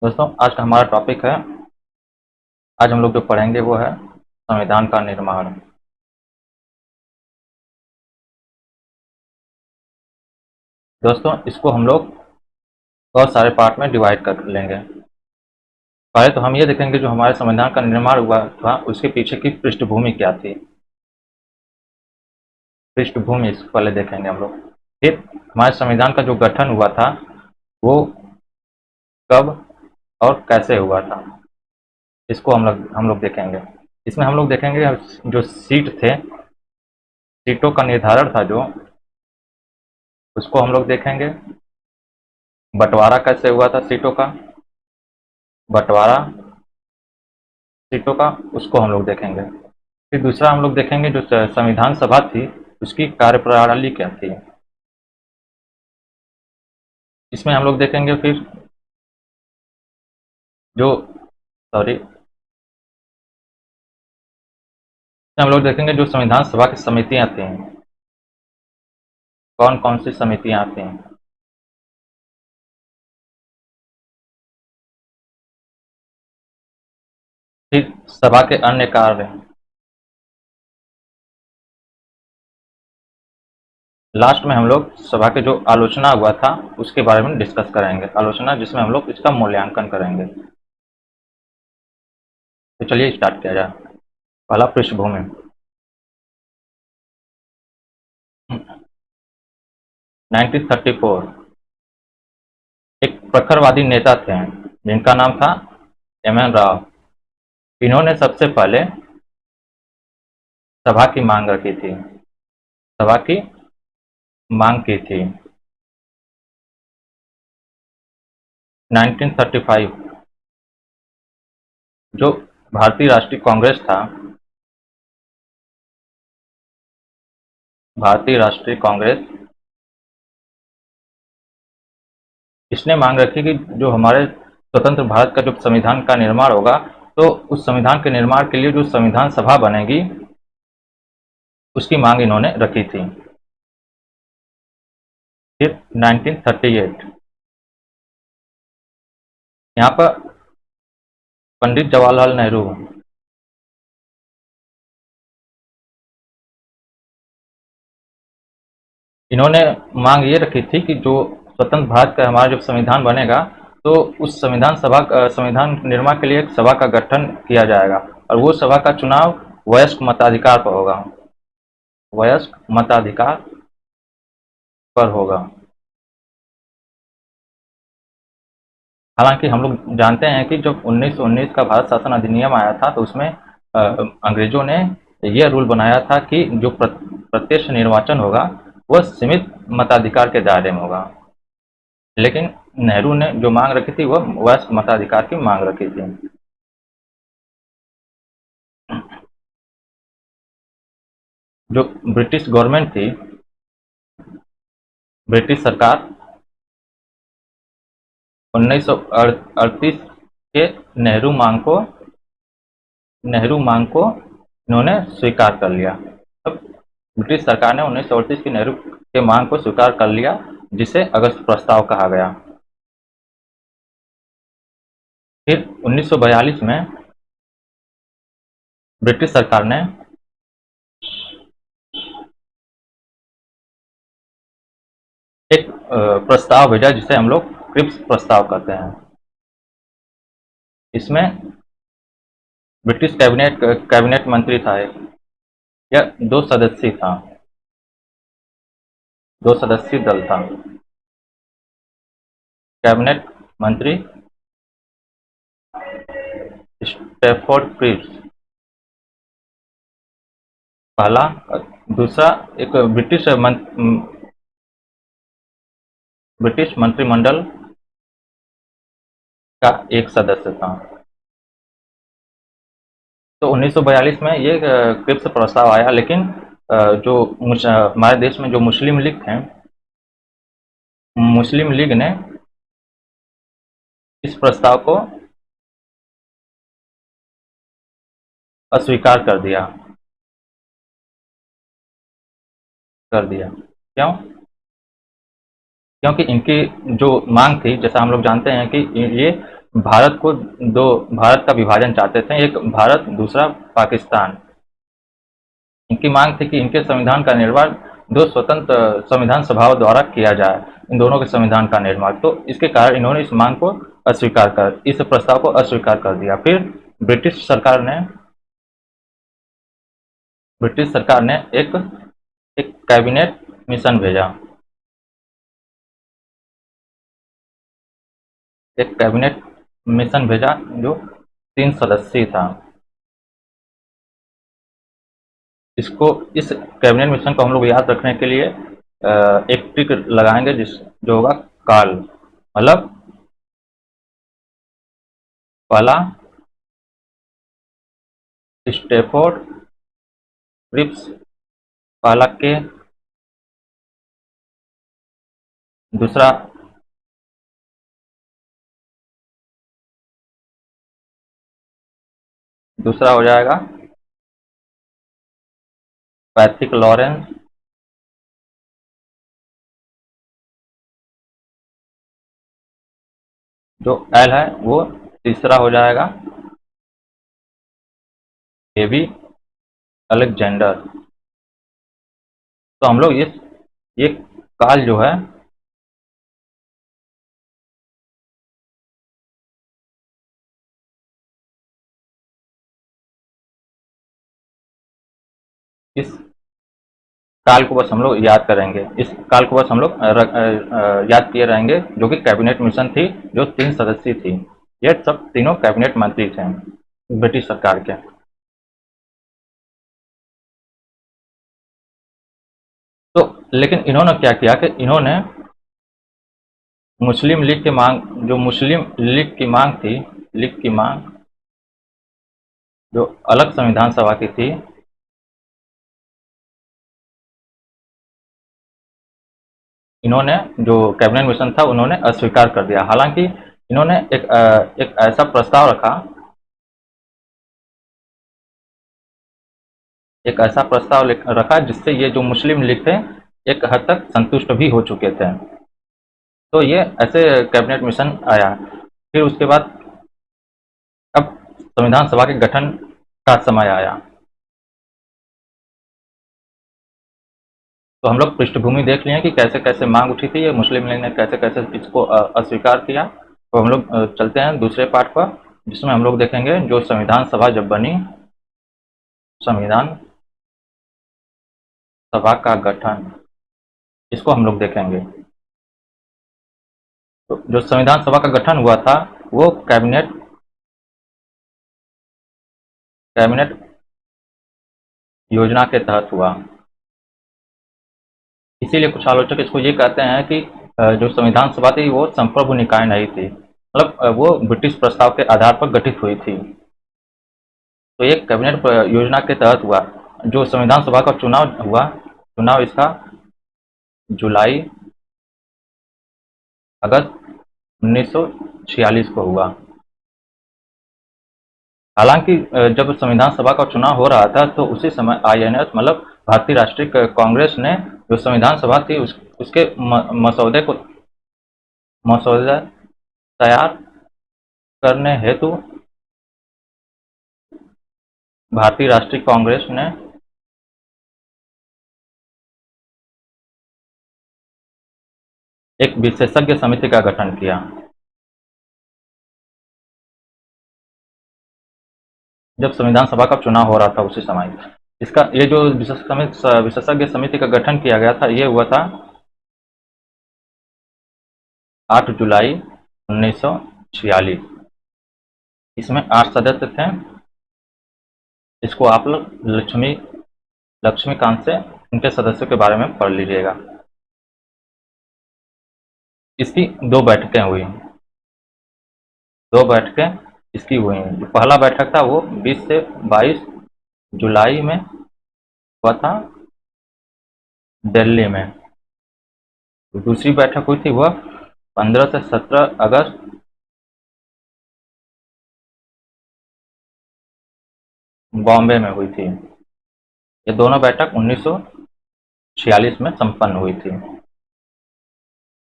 दोस्तों, आज का हमारा टॉपिक है। आज हम लोग जो पढ़ेंगे वो है संविधान का निर्माण। दोस्तों, इसको हम लोग बहुत सारे पार्ट में डिवाइड कर लेंगे। पहले तो हम ये देखेंगे जो हमारे संविधान का निर्माण हुआ था उसके पीछे की पृष्ठभूमि क्या थी। पृष्ठभूमि इसको पहले देखेंगे हम लोग। फिर हमारे संविधान का जो गठन हुआ था वो कब और कैसे हुआ था, इसको हम लोग देखेंगे। इसमें हम लोग देखेंगे जो सीट थे, सीटों का निर्धारण था जो, उसको हम लोग देखेंगे। बंटवारा कैसे हुआ था सीटों का, बंटवारा सीटों का, उसको हम लोग देखेंगे। फिर दूसरा हम लोग देखेंगे जो संविधान सभा थी उसकी कार्यप्रणाली क्या थी। इसमें हम लोग देखेंगे फिर जो सॉरी हम लोग देखेंगे जो संविधान सभा की समितियां थी, कौन कौन सी समितियां थी। फिर सभा के अन्य कार्य। लास्ट में हम लोग सभा के जो आलोचना हुआ था उसके बारे में डिस्कस करेंगे, आलोचना जिसमें हम लोग इसका मूल्यांकन करेंगे। तो चलिए स्टार्ट किया जाए। पहला पृष्ठभूमि। 1934 एक प्रखरवादी नेता थे जिनका नाम था एम एन राव। इन्होंने सबसे पहले सभा की मांग रखी थी, सभा की मांग की थी। 1935 जो भारतीय राष्ट्रीय कांग्रेस था, भारतीय राष्ट्रीय कांग्रेस, इसने मांग रखी कि जो हमारे स्वतंत्र भारत का जो संविधान का निर्माण होगा तो उस संविधान के निर्माण के लिए जो संविधान सभा बनेगी उसकी मांग इन्होंने रखी थी। फिर 1938 यहाँ पर पंडित जवाहरलाल नेहरू, इन्होंने मांग ये रखी थी कि जो स्वतंत्र भारत का हमारा जब संविधान बनेगा तो उस संविधान निर्माण के लिए एक सभा का गठन किया जाएगा और वो सभा का चुनाव वयस्क मताधिकार पर होगा, वयस्क मताधिकार पर होगा। हालांकि हम लोग जानते हैं कि जब 1919 का भारत शासन अधिनियम आया था तो उसमें अंग्रेजों ने यह रूल बनाया था कि जो प्रत्यक्ष निर्वाचन होगा वह सीमित मताधिकार के दायरे में होगा, लेकिन नेहरू ने जो मांग रखी थी वह वयस्क मताधिकार की मांग रखी थी। जो ब्रिटिश गवर्नमेंट थी, ब्रिटिश सरकार, 1938 के नेहरू मांग को नेहरू मांग को इन्होंने स्वीकार कर लिया। अब ब्रिटिश सरकार ने 1938 की नेहरू के मांग को स्वीकार कर लिया जिसे अगस्त प्रस्ताव कहा गया। फिर 1942 में ब्रिटिश सरकार ने एक प्रस्ताव भेजा जिसे हम लोग क्रिप्स प्रस्ताव कहते हैं। इसमें ब्रिटिश कैबिनेट मंत्री था एक, यह दो सदस्यीय था, दो सदस्यीय दल था। कैबिनेट मंत्री स्टैफोर्ड क्रिप्स पहला। दूसरा एक ब्रिटिश मंत्रिमंडल का एक सदस्य था। तो 1942 में ये क्रिप्स प्रस्ताव आया, लेकिन जो हमारे देश में जो मुस्लिम लीग थे, मुस्लिम लीग ने इस प्रस्ताव को अस्वीकार कर दिया। क्यों? क्योंकि इनकी जो मांग थी, जैसा हम लोग जानते हैं कि ये भारत को दो भारत का विभाजन चाहते थे, एक भारत दूसरा पाकिस्तान। इनकी मांग थी कि इनके संविधान का निर्माण दो स्वतंत्र संविधान सभाओं द्वारा किया जाए, इन दोनों के संविधान का निर्माण। तो इसके कारण इन्होंने इस मांग को अस्वीकार कर इस प्रस्ताव को अस्वीकार कर दिया। फिर ब्रिटिश सरकार ने ब्रिटिश सरकार ने एक कैबिनेट मिशन भेजा। एक कैबिनेट मिशन भेजा जो 3 सदस्यीय था। इसको इस कैबिनेट मिशन को हम लोग याद रखने के लिए एक ट्रिक लगाएंगे, जिस जो होगा काल, मतलब पहला स्टेफोर्ड क्रिप्स, पहला के, दूसरा दूसरा हो जाएगा पैथिक लॉरेंस, जो एल है वो तीसरा हो जाएगा एबी अलेक्जेंडर। तो हम लोग ये काल जो है इस काल को बस हम लोग याद करेंगे, इस काल को बस हम लोग याद किए रहेंगे, जो कि कैबिनेट मिशन थी, जो 3 सदस्यीय थी। ये सब तीनों कैबिनेट मंत्री थे ब्रिटिश सरकार के। तो लेकिन इन्होंने क्या किया कि इन्होंने मुस्लिम लीग की मांग जो मुस्लिम लीग की मांग थी लीग की मांग जो अलग संविधान सभा की थी, इन्होंने जो कैबिनेट मिशन था उन्होंने अस्वीकार कर दिया। हालांकि इन्होंने एक ऐसा प्रस्ताव रखा एक ऐसा प्रस्ताव रखा जिससे ये जो मुस्लिम लीग थे एक हद तक संतुष्ट भी हो चुके थे। तो ये ऐसे कैबिनेट मिशन आया। फिर उसके बाद अब संविधान सभा के गठन का समय आया। तो हम लोग पृष्ठभूमि देख लिए कि कैसे कैसे मांग उठी थी, ये मुस्लिम लीग ने कैसे कैसे इसको अस्वीकार किया। तो हम लोग चलते हैं दूसरे पार्ट पर, जिसमें हम लोग देखेंगे जो संविधान सभा जब बनी, संविधान सभा का गठन, इसको हम लोग देखेंगे। तो जो संविधान सभा का गठन हुआ था वो कैबिनेट योजना के तहत हुआ। इसीलिए कुछ आलोचक इसको ये कहते हैं कि जो संविधान सभा थी वो संप्रभु निकाय नहीं थी, मतलब वो ब्रिटिश प्रस्ताव के आधार पर गठित हुई थी। तो ये कैबिनेट योजना के तहत हुआ। जो संविधान सभा का चुनाव हुआ, चुनाव इसका जुलाई अगस्त 1946 को हुआ। हालांकि जब संविधान सभा का चुनाव हो रहा था तो उसी समय आईएनएस, मतलब भारतीय राष्ट्रीय कांग्रेस ने जो संविधान सभा थी उसके मसौदा तैयार करने हेतु भारतीय राष्ट्रीय कांग्रेस ने एक विशेषज्ञ समिति का गठन किया। जब संविधान सभा का चुनाव हो रहा था उसी समय इसका ये जो विशेषज्ञ समिति का गठन किया गया था, ये हुआ था 8 जुलाई 1946। इसमें 8 सदस्य थे। इसको आप लोग लक्ष्मीकांत से उनके सदस्यों के बारे में पढ़ लीजिएगा। इसकी 2 बैठकें हुई, 2 बैठकें इसकी हुई। जो पहला बैठक था वो 20 से 22 जुलाई में हुआ था दिल्ली में। तो दूसरी बैठक हुई थी वह 15 से 17 अगस्त बॉम्बे में हुई थी। ये दोनों बैठक 1946 में संपन्न हुई थी।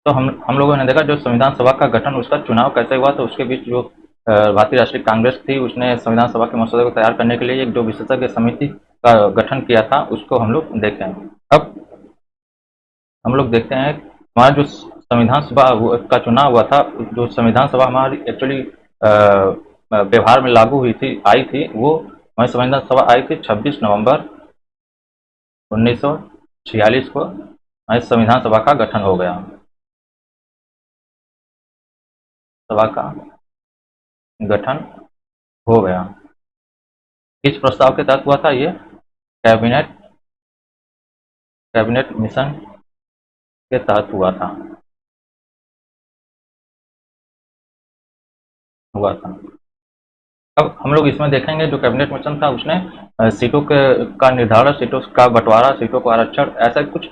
तो हम लोगों ने देखा जो संविधान सभा का गठन, उसका चुनाव कैसे हुआ, तो उसके बीच जो भारतीय राष्ट्रीय कांग्रेस थी, उसने संविधान सभा के मसौदे को तैयार करने के लिए एक जो विशेषज्ञ समिति का गठन किया था, उसको हम लोग देखते हैं। अब हम लोग देखते हैं हमारा जो संविधान सभा का चुनाव हुआ था, जो संविधान सभा हमारी एक्चुअली व्यवहार में लागू हुई थी, आई थी, वो हमारी संविधान सभा आई थी 26 नवंबर 1946 को हमारी संविधान सभा का गठन हो गया। सभा का गठन हो गया। किस प्रस्ताव के तहत हुआ था ये? कैबिनेट कैबिनेट मिशन के तहत हुआ था। अब हम लोग इसमें देखेंगे जो कैबिनेट मिशन था, उसने सीटों के का निर्धारण, सीटों का बंटवारा, सीटों को आरक्षण, ऐसा कुछ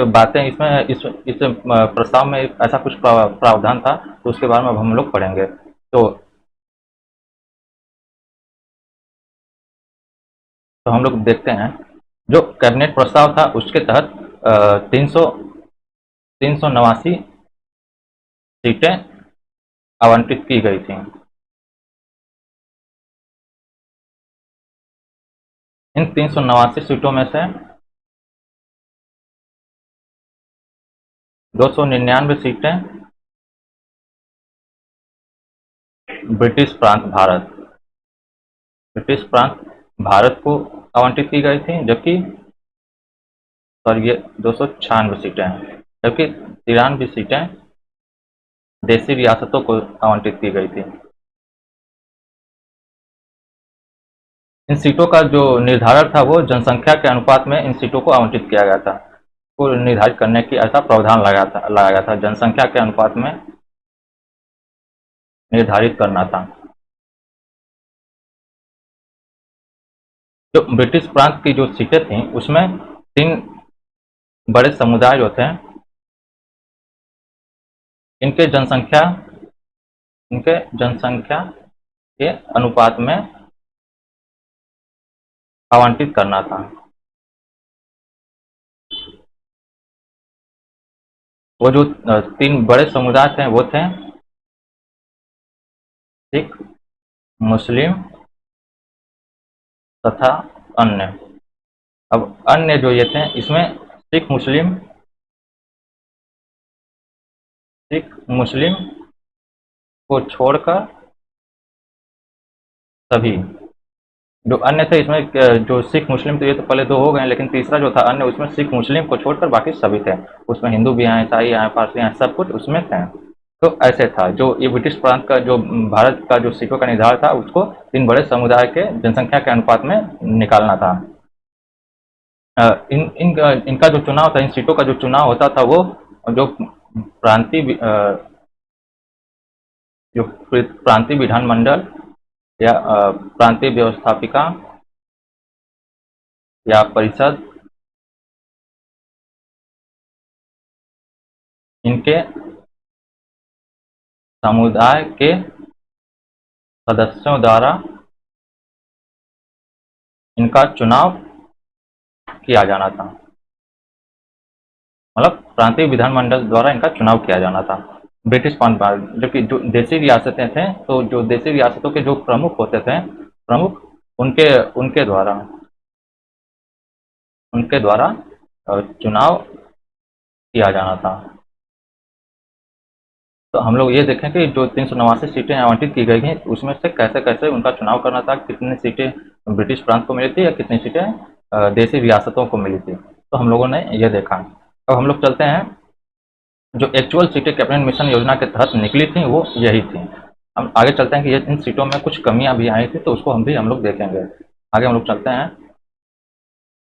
बातें इसमें इस प्रस्ताव में ऐसा कुछ प्रावधान था, तो उसके बारे में अब हम लोग पढ़ेंगे। तो हम लोग देखते हैं जो कैबिनेट प्रस्ताव था, उसके तहत 389 सीटें आवंटित की गई थी। इन 389 सीटों में से 299 सीटें ब्रिटिश प्रांत भारत ब्रिटिश प्रांत भारत को आवंटित की गई थी, जबकि सॉरी ये 296 सीटें हैं, जबकि 93 सीटें देशी रियासतों को आवंटित की गई थी। इन सीटों का जो निर्धारण था, वो जनसंख्या के अनुपात में इन सीटों को आवंटित किया गया था, को निर्धारित करने की ऐसा प्रावधान लगाया गया था, जनसंख्या के अनुपात में निर्धारित करना था। जो ब्रिटिश प्रांत की जो सीटें थीं, उसमें 3 बड़े समुदाय जो थे, इनके जनसंख्या इनके जनसंख्या के अनुपात में आवंटित करना था। वो जो 3 बड़े समुदाय थे, वो थे सिख, मुस्लिम तथा अन्य। अब अन्य जो ये थे, इसमें सिख मुस्लिम को छोड़कर सभी जो अन्य थे, इसमें जो सिख मुस्लिम, तो ये तो पहले 2 हो गए, लेकिन तीसरा जो था अन्य, उसमें सिख मुस्लिम को छोड़कर बाकी सभी थे। उसमें हिंदू भी आए, ईसाई आए, पारसी आए, सब कुछ उसमें थे। तो ऐसे था जो ये ब्रिटिश प्रांत का जो भारत का जो सीटों का निर्धारण था, उसको 3 बड़े समुदाय के जनसंख्या के अनुपात में निकालना था। इनका जो चुनाव था, इन सीटों का जो चुनाव होता था, वो जो प्रांतीय जो प्रांतीय विधानमंडल या प्रांतीय व्यवस्थापिका या परिषद, इनके समुदाय के सदस्यों द्वारा इनका चुनाव किया जाना था। मतलब प्रांतीय विधानमंडल द्वारा इनका चुनाव किया जाना था। ब्रिटिश प्रांत, जबकि जो देशी रियासतें थे, तो जो देशी रियासतों के जो प्रमुख होते थे, प्रमुख उनके उनके द्वारा उनके द्वारा चुनाव किया जाना था। तो हम लोग ये देखें कि जो 389 सीटें आवंटित की गई हैं, उसमें से कैसे कैसे उनका चुनाव करना था, कितनी सीटें ब्रिटिश प्रांत को मिली थी या कितनी सीटें देशी रियासतों को मिली थी, तो हम लोगों ने ये देखा। अब हम लोग चलते हैं, जो एक्चुअल सीटें कैबिनेट मिशन योजना के तहत निकली थी, वो यही थी। हम आगे चलते हैं कि ये इन सीटों में कुछ कमियां भी आई थी, तो उसको हम लोग देखेंगे। आगे हम लोग चलते हैं।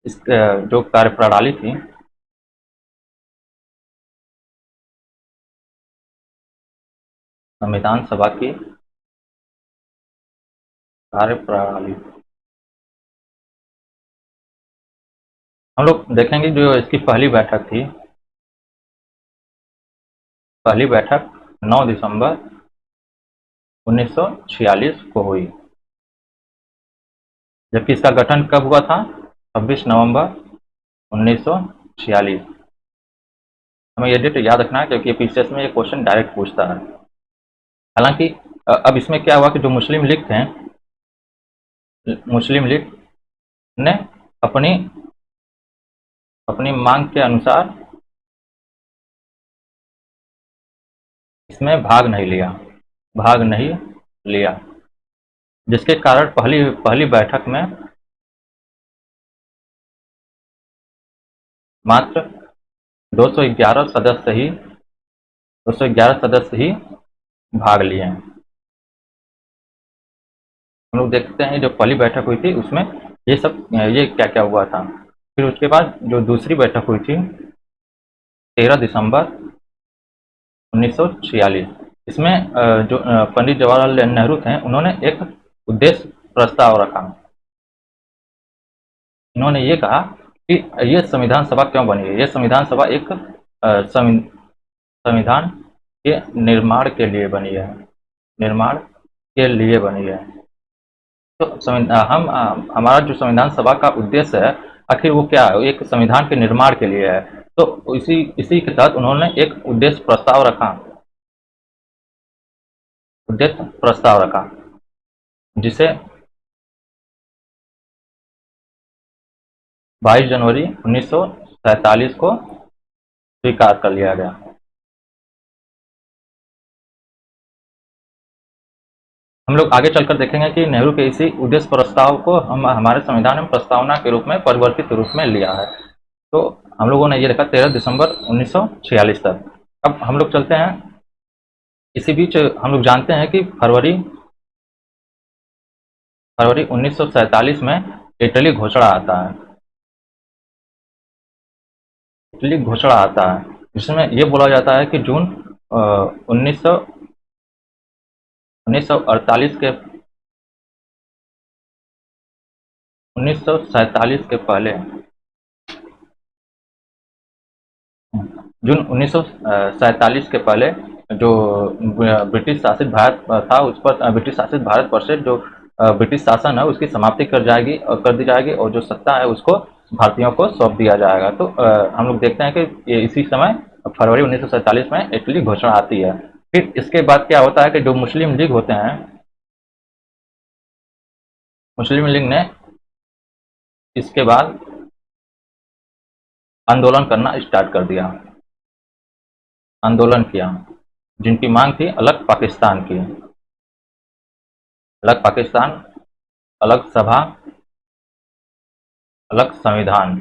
इस जो कार्यप्रणाली थी, संविधान सभा की कार्यप्रणाली, हम लोग देखेंगे जो इसकी पहली बैठक थी, पहली बैठक 9 दिसंबर 1946 को हुई, जबकि इसका गठन कब हुआ था? 26 नवंबर 1946। हमें ये डेट याद रखना है क्योंकि पीसीएस में ये क्वेश्चन डायरेक्ट पूछता है। हालांकि अब इसमें क्या हुआ कि जो मुस्लिम लीग थे, मुस्लिम लीग ने अपनी अपनी मांग के अनुसार इसमें भाग नहीं लिया, जिसके कारण पहली पहली बैठक में मात्र 211 सदस्य ही 211 सदस्य ही भाग लिए हैं। हम लोग देखते हैं जो पहली बैठक हुई थी उसमें ये क्या क्या हुआ था। फिर उसके बाद जो दूसरी बैठक हुई थी 13 दिसंबर 1946, इसमें जो पंडित जवाहरलाल नेहरू थे उन्होंने एक उद्देश्य प्रस्ताव रखा। इन्होंने ये कहा कि ये संविधान सभा क्यों बनी है। ये संविधान सभा एक संविधान के निर्माण के लिए बनी है, निर्माण के लिए बनी है। तो हम हमारा जो संविधान सभा का उद्देश्य है आखिर वो क्या है, एक संविधान के निर्माण के लिए है। तो इसी इसी के तहत उन्होंने एक उद्देश्य प्रस्ताव रखा जिसे 22 जनवरी 1947 को स्वीकार कर लिया गया। हम लोग आगे चलकर देखेंगे कि नेहरू के इसी उद्देश्य प्रस्ताव को हम हमारे संविधान में प्रस्तावना के रूप में परिवर्तित रूप में लिया है। तो हम लोगों ने ये लिखा 13 दिसंबर 1946 तक। अब हम लोग चलते हैं, इसी बीच हम लोग जानते हैं कि फरवरी 1947 में इटली घोषणा आता है। इटली घोषणा आता है जिसमें ये बोला जाता है कि जून 1948 के 1947 के पहले, जून 1947 के पहले जो ब्रिटिश शासित भारत था उस पर ब्रिटिश शासित भारत पर से जो ब्रिटिश शासन है उसकी समाप्ति कर दी जाएगी और जो सत्ता है उसको भारतीयों को सौंप दिया जाएगा। तो हम लोग देखते हैं कि ये इसी समय फरवरी 1947 में इटली घोषणा आती है। फिर इसके बाद क्या होता है कि जो मुस्लिम लीग होते हैं, मुस्लिम लीग ने इसके बाद आंदोलन करना स्टार्ट कर दिया, आंदोलन किया, जिनकी मांग थी अलग पाकिस्तान की, अलग पाकिस्तान, अलग सभा, अलग संविधान।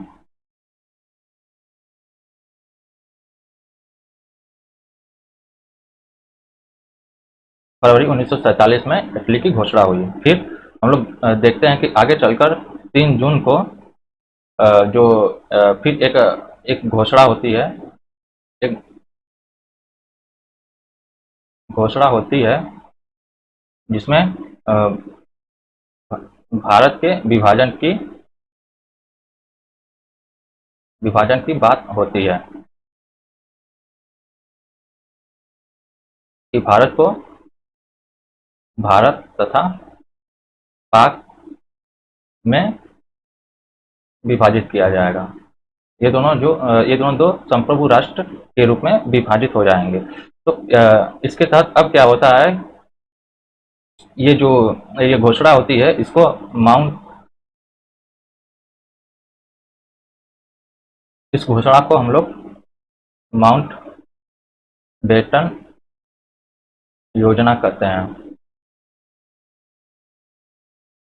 फरवरी 1947 में इटली की घोषणा हुई। फिर हम लोग देखते हैं कि आगे चलकर 3 जून को जो फिर एक घोषणा होती है, एक घोषणा होती है जिसमें भारत के विभाजन की बात होती है कि भारत तथा पाक में विभाजित किया जाएगा। ये दोनों दो संप्रभु राष्ट्र के रूप में विभाजित हो जाएंगे। तो इसके तहत अब क्या होता है, ये घोषणा होती है, इसको इस घोषणा को हम लोग माउंट बेटन योजना कहते हैं।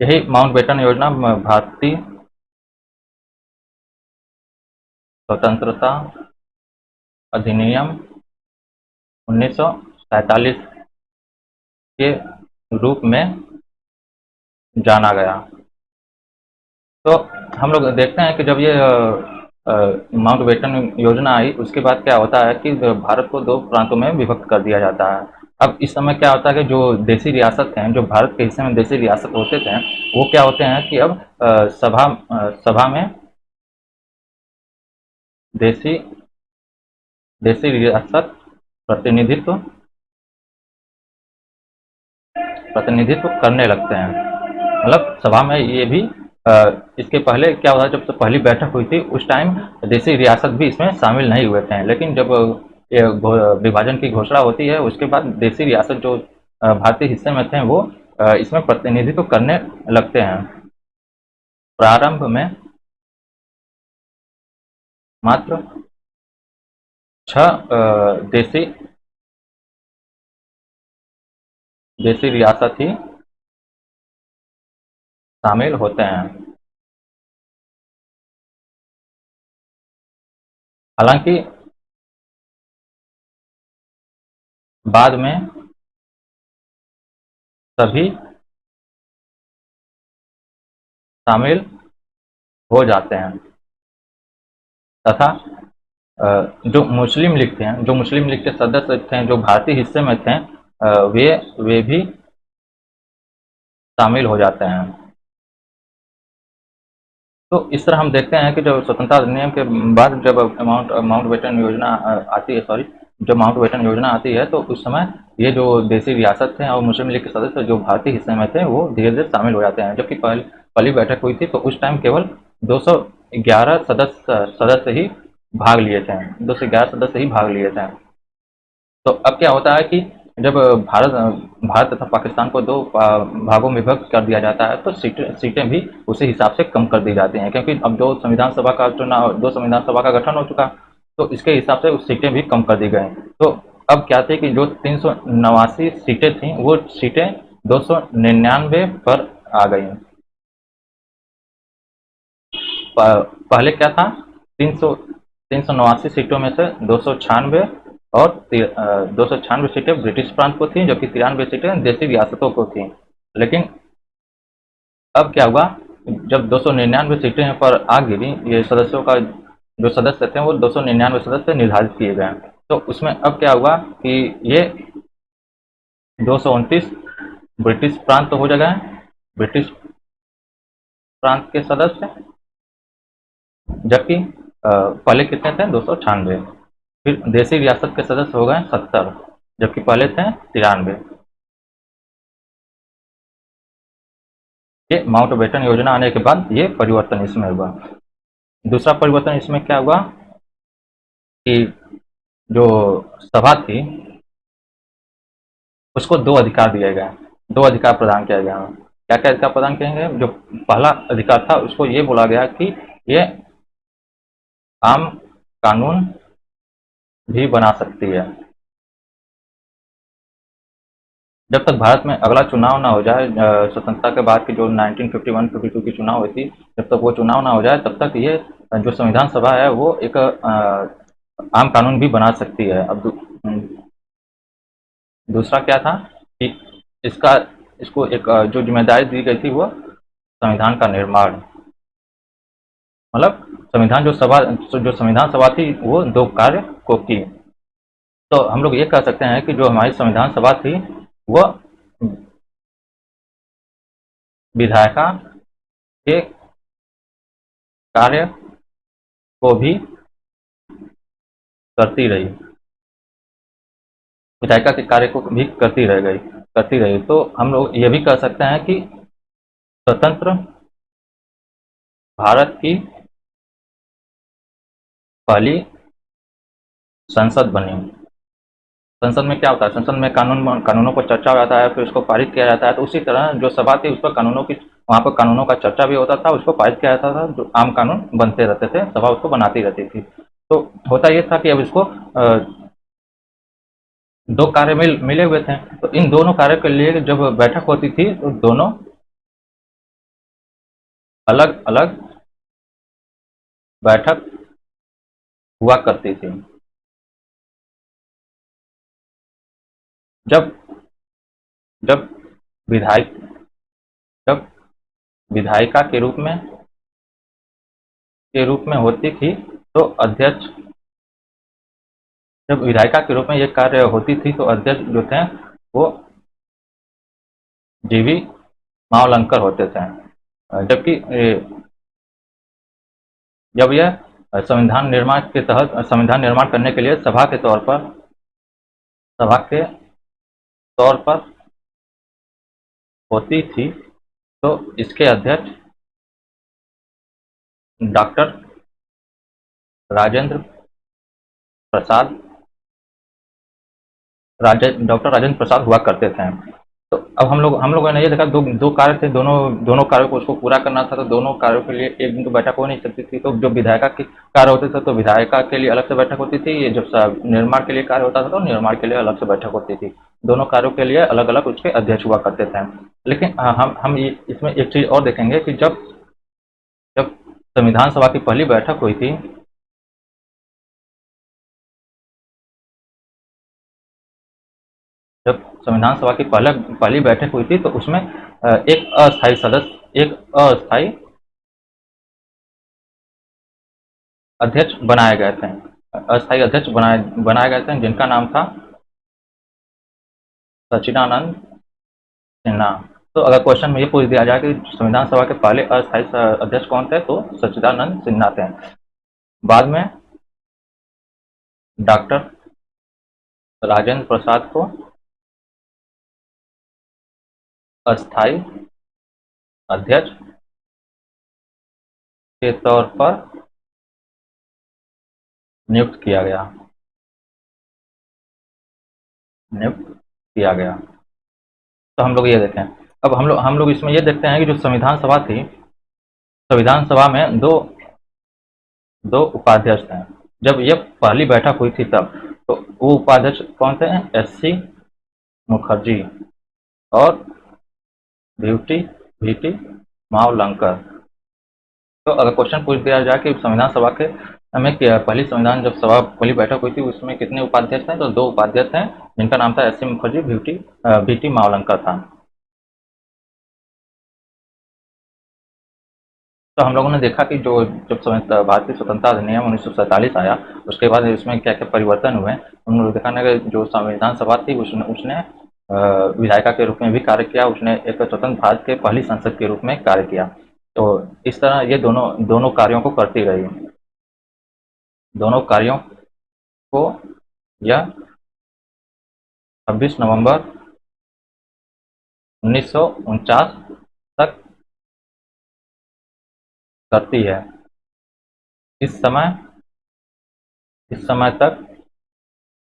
यही माउंट बेटन योजना भारतीय स्वतंत्रता अधिनियम 1947 के रूप में जाना गया। तो हम लोग देखते हैं कि जब ये माउंट बेटन योजना आई उसके बाद क्या होता है कि भारत को 2 प्रांतों में विभक्त कर दिया जाता है। अब इस समय क्या होता है कि जो देसी रियासत हैं, जो भारत के हिस्से में देसी रियासत होते थे, वो क्या होते हैं कि अब सभा में देसी देसी रियासत प्रतिनिधित्व करने लगते हैं। मतलब सभा में ये भी इसके पहले क्या हुआ, जब पहली बैठक हुई थी उस टाइम देसी रियासत भी इसमें शामिल नहीं हुए थे, लेकिन जब ये विभाजन की घोषणा होती है उसके बाद देसी रियासत जो भारतीय हिस्से में थे वो इसमें प्रतिनिधित्व करने लगते हैं। प्रारंभ में मात्र 6 देसी देसी रियासत ही शामिल होते हैं। हालांकि बाद में सभी शामिल हो जाते हैं तथा जो मुस्लिम लीग थे, जो मुस्लिम लीग के सदस्य थे जो भारतीय हिस्से में थे, वे भी शामिल हो जाते हैं। तो इस तरह हम देखते हैं कि जब स्वतंत्रता अधिनियम के बाद जब माउंटबेटन योजना आती है, सॉरी, जब माउंटबेटन योजना आती है तो उस समय ये जो देसी रियासत थे और मुस्लिम लीग के सदस्य जो भारतीय हिस्से में थे वो धीरे धीरे शामिल हो जाते हैं। जबकि पहली बैठक हुई थी तो उस टाइम केवल 211 सदस्य ही भाग लिए थे, 211 सदस्य ही भाग लिए थे। तो अब क्या होता है कि जब भारत भारत तथा पाकिस्तान को दो भागों में विभक्त कर दिया जाता है तो सीटें भी उसी हिसाब से कम कर दी जाती हैं, क्योंकि अब दो संविधान सभा का गठन हो चुका, तो इसके हिसाब से उस सीटें भी कम कर दी गई। तो अब क्या थी कि जो 389 सीटें थी वो सीटें 299 पर आ गई। पहले क्या था, 389 सीटों में से 296 और 296 सीटें ब्रिटिश प्रांत को थी, जबकि 93 सीटें देसी रियासतों को थी। लेकिन अब क्या हुआ, जब 299 सीटें पर आ गिरी, ये सदस्यों का जो सदस्य थे वो 299 सदस्य निर्धारित किए गए। तो उसमें अब क्या हुआ कि ये 229 ब्रिटिश प्रांत तो हो गए, ब्रिटिश प्रांत के सदस्य, जबकि पहले कितने थे, 296। फिर देसी रियासत के सदस्य हो गए 70, जबकि पहले थे 93। ये माउंटबेटन योजना आने के बाद ये परिवर्तन इसमें हुआ। दूसरा परिवर्तन इसमें क्या हुआ कि जो सभा थी उसको दो अधिकार दिए गए, दो अधिकार प्रदान किया गया। क्या क्या अधिकार प्रदान किए गए, जो पहला अधिकार था उसको ये बोला गया कि ये आम कानून भी बना सकती है। जब तक भारत में अगला चुनाव ना हो जाए, स्वतंत्रता के बाद की जो 1951-52 की चुनाव हुई थी, जब तक वो चुनाव ना हो जाए तब तक ये जो संविधान सभा है वो एक आम कानून भी बना सकती है। अब दूसरा क्या था कि इसका इसको एक जो जिम्मेदारी दी गई थी वो संविधान का निर्माण, मतलब जो संविधान सभा थी वो दो कार्य को की। तो हम लोग ये कह सकते हैं कि जो हमारी संविधान सभा थी वो विधायिका के कार्य को भी करती रही, विधायिका के कार्य को भी करती रही। तो हम लोग ये भी कह सकते हैं कि स्वतंत्र भारत की पहली संसद बनी। संसद में क्या होता है, संसद में कानूनों पर चर्चा हो जाता है, फिर उसको पारित किया जाता है। तो उसी तरह जो सभा थी उस पर वहाँ पर कानूनों का चर्चा भी होता था, उसको पारित किया जाता था, जो आम कानून बनते रहते थे, सभा उसको बनाती रहती थी। तो होता ये था कि अब इसको दो कार्य मिले हुए थे, तो इन दोनों कार्यों के लिए जब बैठक होती थी तो दोनों अलग अलग बैठक हुआ करती थी। जब जब विधायक जब विधायिका के रूप में होती थी तो अध्यक्ष जब विधायिका के रूप में ये कार्य होती थी तो अध्यक्ष जो थे वो जीवी मावलंकर होते थे। जबकि जब यह संविधान निर्माण करने के लिए सभा के तौर पर होती थी तो इसके अध्यक्ष डॉक्टर राजेंद्र प्रसाद डॉक्टर राजेंद्र प्रसाद हुआ करते थे। तो अब हम लोगों ने ये देखा, दो दो कार्य थे, दोनों दोनों कार्यों को उसको पूरा करना था, तो दोनों कार्यों के लिए एक दिन तो बैठक हो नहीं सकती थी। तो जो विधायिका के कार्य होते थे तो विधायिका के लिए अलग से बैठक होती थी, ये जब निर्माण के लिए कार्य होता था तो निर्माण के लिए अलग से बैठक होती थी। दोनों कार्यों के लिए अलग अलग उसके अध्यक्ष हुआ करते थे। लेकिन हम इसमें एक चीज़ और देखेंगे कि जब जब संविधान सभा की पहली बैठक हुई थी, जब संविधान सभा की पहली बैठक हुई थी तो उसमें एक अस्थायी अध्यक्ष बनाए गए थे। अस्थायी अध्यक्ष बनाए गए थे, जिनका नाम था सच्चिदानंद सिन्हा। तो अगर क्वेश्चन में ये पूछ दिया जाए कि संविधान सभा के पहले अस्थायी अध्यक्ष कौन थे, तो सच्चिदानंद सिन्हा थे। बाद में डॉक्टर राजेंद्र प्रसाद को अस्थायी अध्यक्ष के तौर पर नियुक्त किया गया। तो हम लोग ये देखें, अब हम लोग इसमें ये देखते हैं कि जो संविधान सभा थी, संविधान सभा में दो उपाध्यक्ष थे। जब ये पहली बैठक हुई थी तब, तो वो उपाध्यक्ष कौन थे? एस.सी. मुखर्जी और वी.टी. मावलंकर। तो अगर क्वेश्चन पूछ दिया जाए कि संविधान सभा के में पहली संविधान जब सभा पहली बैठक हुई थी उसमें कितने उपाध्यक्ष थे, तो दो उपाध्यक्ष हैं, जिनका नाम था एस.सी. मुखर्जी, वी.टी. मावलंकर था। तो हम लोगों ने देखा कि जो जब भारतीय स्वतंत्रता अधिनियम 1947 आया, उसके बाद इसमें क्या क्या परिवर्तन हुए, हम लोग देखा ना कि जो संविधान सभा थी उसने उसने विधायिका के रूप में भी कार्य किया, उसने एक स्वतंत्र भारत के पहली संसद के रूप में कार्य किया। तो इस तरह ये दोनों दोनों कार्यों को करती रही। दोनों कार्यों को यह 26 नवंबर 1949 तक करती है। इस समय इस समय तक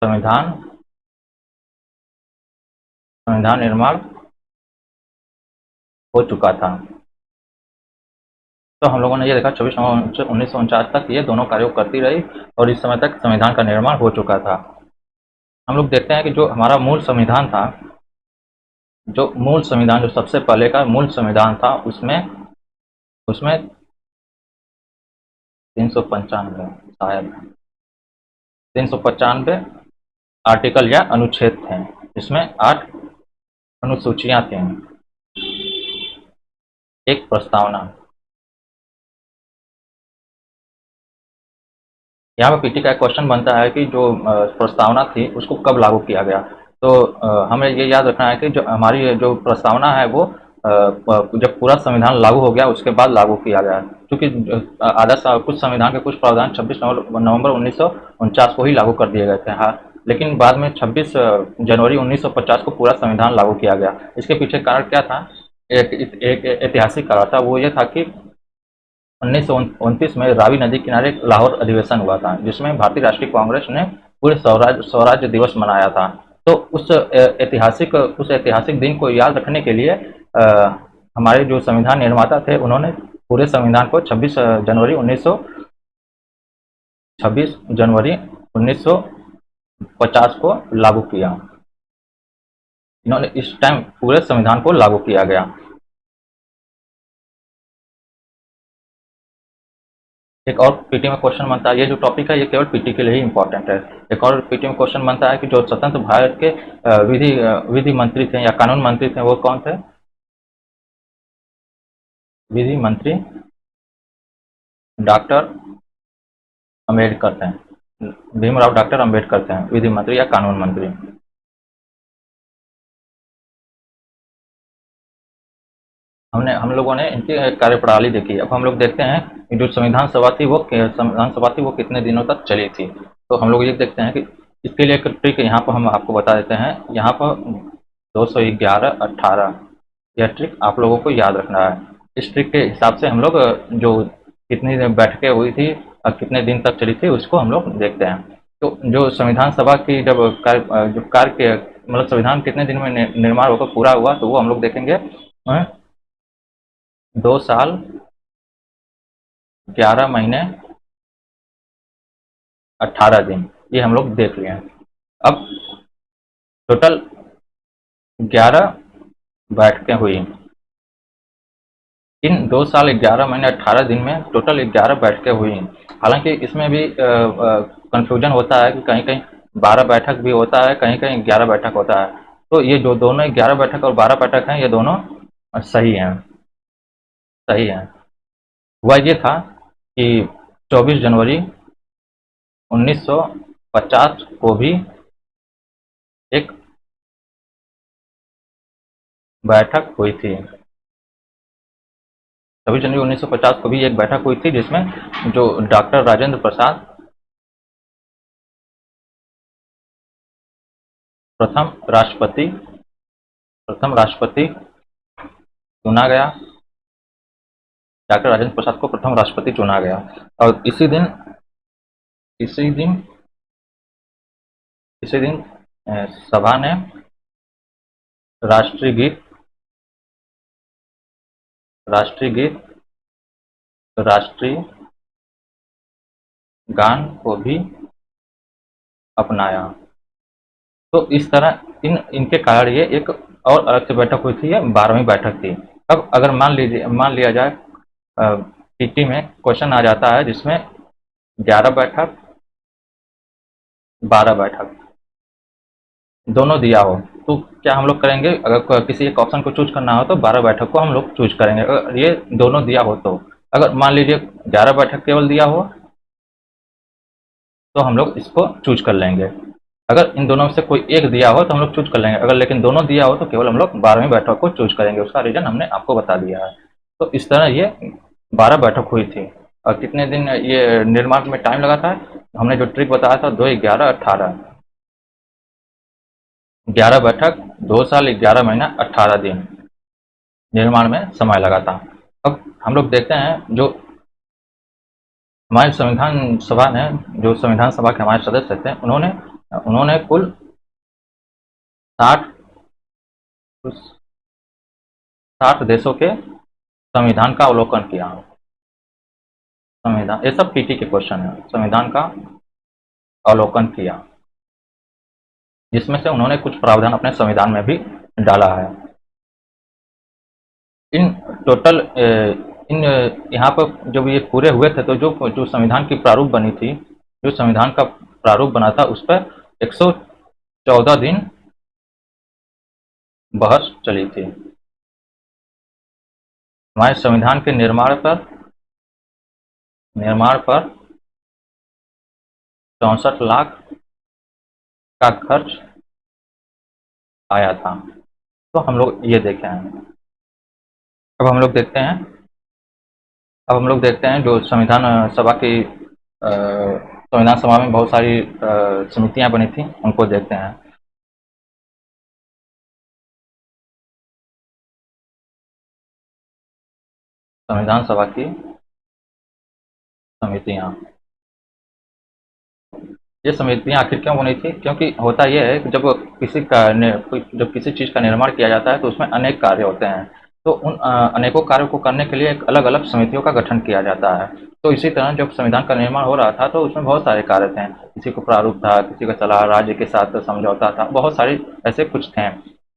संविधान संविधान निर्माण हो चुका था। तो हम लोगों ने ये देखा 26 नवंबर 1949 तक ये दोनों कार्यों को करती रही और इस समय तक संविधान का निर्माण हो चुका था। हम लोग देखते हैं कि जो हमारा मूल संविधान था, जो सबसे पहले का मूल संविधान था, उसमें उसमें 395 शायद 395 आर्टिकल या अनुच्छेद थे, जिसमें 8 अनुसूचियां थीं। एक प्रस्तावना, यहाँ पर पीटी का एक क्वेश्चन बनता है कि जो प्रस्तावना थी उसको कब लागू किया गया। तो हमें ये याद रखना है कि जो हमारी जो प्रस्तावना है वो जब पूरा संविधान लागू हो गया उसके बाद लागू किया गया, क्योंकि कुछ संविधान के कुछ प्रावधान 26 नवंबर 1949 को ही लागू कर दिए गए थे। हाँ, लेकिन बाद में 26 जनवरी 1950 को पूरा संविधान लागू किया गया। इसके पीछे कारण क्या था? एक ऐतिहासिक कारण था। वो ये था कि 1929 में रावी नदी किनारे एक लाहौर अधिवेशन हुआ था, जिसमें भारतीय राष्ट्रीय कांग्रेस ने पूरे स्वराज्य दिवस मनाया था। तो उस ऐतिहासिक दिन को याद रखने के लिए हमारे जो संविधान निर्माता थे उन्होंने पूरे संविधान को 26 जनवरी 1950 को लागू किया। इन्होंने इस टाइम पूरे संविधान को लागू किया गया। एक और पीटी में क्वेश्चन बनता है, ये जो टॉपिक है ये केवल पीटी के लिए ही इंपॉर्टेंट है। एक और पीटी में क्वेश्चन बनता है कि जो स्वतंत्र भारत के विधि मंत्री थे या कानून मंत्री थे वो कौन थे? विधि मंत्री डॉक्टर अम्बेडकर थे। भीमराव डॉक्टर अम्बेडकर थे विधि मंत्री या कानून मंत्री। हम लोगों ने इनकी कार्यप्रणाली देखी। अब हम लोग देखते हैं कि जो संविधान सभा थी वो कितने दिनों तक चली थी। तो हम लोग ये देखते हैं कि इसके लिए एक ट्रिक यहाँ पर हम आपको बता देते हैं। यहाँ पर 211-18 यह ट्रिक आप लोगों को याद रखना है। इस ट्रिक के हिसाब से हम लोग जो कितनी बैठकें हुई थी और कितने दिन तक चली थी, उसको हम लोग देखते हैं। तो जो संविधान सभा की जब जो कार्य के मतलब संविधान कितने दिन में निर्माण होकर पूरा हुआ, तो वो हम लोग देखेंगे 2 साल 11 महीने 18 दिन, ये हम लोग देख लिए हैं। अब टोटल 11 बैठकें हुई। इन 2 साल 11 महीने 18 दिन में टोटल 11 बैठकें हुई। हालांकि इसमें भी कंफ्यूजन होता है कि कहीं कहीं 12 बैठक भी होता है, कहीं कहीं 11 बैठक होता है। तो ये जो दोनों 11 बैठक और 12 बैठक हैं, ये दोनों सही हैं, सही हैं। हुआ ये था कि 24 जनवरी 1950 को भी एक बैठक हुई थी। 26 जनवरी 1950 को भी एक बैठक हुई थी, जिसमें जो डॉक्टर राजेंद्र प्रसाद प्रथम राष्ट्रपति प्रथम राष्ट्रपति चुना गया। डॉक्टर राजेंद्र प्रसाद को प्रथम राष्ट्रपति चुना गया। और इसी दिन इसी दिन सभा ने राष्ट्रीय गीत राष्ट्रीय गीत राष्ट्रीय गान को भी अपनाया। तो इस तरह इनके कारण ये एक और अलग से बैठक हुई थी, ये 12वीं बैठक थी। अब अगर मान लिया जाए पीटी में क्वेश्चन आ जाता है जिसमें 11 बैठक 12 बैठक दोनों दिया हो, तो क्या हम लोग करेंगे? अगर किसी एक ऑप्शन को चूज करना हो तो 12 बैठक को हम लोग चूज करेंगे। अगर ये दोनों दिया हो तो अगर मान लीजिए 11 बैठक केवल दिया हो तो हम लोग इसको चूज कर लेंगे। अगर इन दोनों में से कोई एक दिया हो तो हम लोग चूज कर लेंगे। अगर लेकिन दोनों दिया हो तो केवल हम लोग 12वीं बैठक को चूज करेंगे। उसका रीजन हमने आपको बता दिया है। तो इस तरह ये 12 बैठक हुई थी। और कितने दिन ये निर्माण में टाइम लगा था? हमने जो ट्रिक बताया था, 2 11 18 11 बैठक 2 साल 11 महीना 18 दिन निर्माण में समय लगा था। अब हम लोग देखते हैं जो हमारे संविधान सभा ने, जो संविधान सभा के हमारे सदस्य थे, उन्होंने उन्होंने कुल 60 देशों के संविधान का अवलोकन किया। संविधान, ये सब पीटी के क्वेश्चन है। संविधान का अवलोकन किया, जिसमें से उन्होंने कुछ प्रावधान अपने संविधान में भी डाला है। इन टोटल इन यहाँ पर जब ये पूरे हुए थे तो जो जो संविधान की प्रारूप बनी थी, जो संविधान का प्रारूप बना था, उस पर 114 दिन बहस चली थी। हमारे संविधान के निर्माण पर 64 लाख का खर्च आया था। तो हम लोग ये देखे हैं। अब हम लोग देखते हैं अब हम लोग देखते हैं जो संविधान सभा की संविधान सभा में बहुत सारी समितियां बनी थी, उनको देखते हैं। संविधान सभा की समितियां, ये समितियां आखिर क्यों बनी थी? क्योंकि होता यह है कि जब किसी चीज़ का निर्माण किया जाता है तो उसमें अनेक कार्य होते हैं। तो उन अनेकों कार्यों को करने के लिए एक अलग अलग समितियों का गठन किया जाता है। तो इसी तरह जब संविधान का निर्माण हो रहा था तो उसमें बहुत सारे कार्य थे। किसी को प्रारूप था, किसी का सलाह, राज्य के साथ समझौता था, बहुत सारे ऐसे कुछ थे।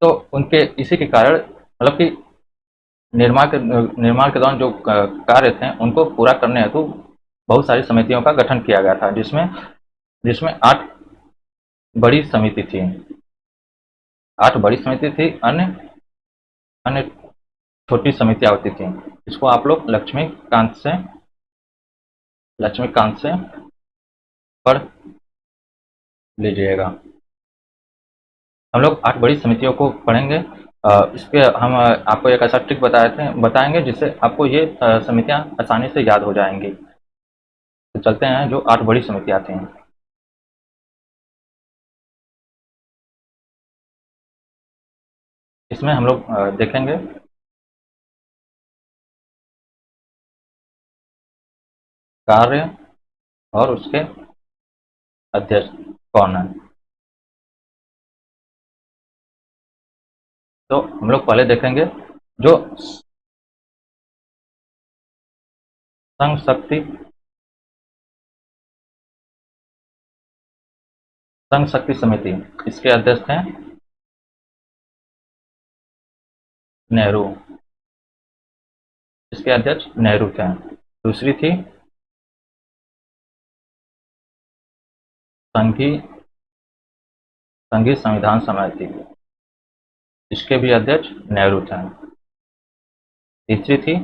तो उनके इसी के कारण मतलब कि निर्माण के दौरान जो कार्य थे उनको पूरा करने हेतु बहुत सारी समितियों का गठन किया गया था, जिसमें जिसमें 8 बड़ी समिति थी। 8 बड़ी समिति थी, अन्य अन्य छोटी समितियां होती थी। इसको आप लोग लक्ष्मीकांत से पढ़ लीजिएगा। हम लोग 8 बड़ी समितियों को पढ़ेंगे। इस पे हम आपको एक ऐसा ट्रिक बताएंगे जिससे आपको ये समितियां आसानी से याद हो जाएंगी। तो चलते हैं जो 8 बड़ी समितियां थी। इसमें हम लोग देखेंगे कार्य और उसके अध्यक्ष कौन है। तो हम लोग पहले देखेंगे जो संघ शक्ति समिति, इसके अध्यक्ष हैं नेहरू। इसके अध्यक्ष नेहरू थे। दूसरी थी संघीय संघीय संविधान समिति, इसके भी अध्यक्ष नेहरू थे। तीसरी थी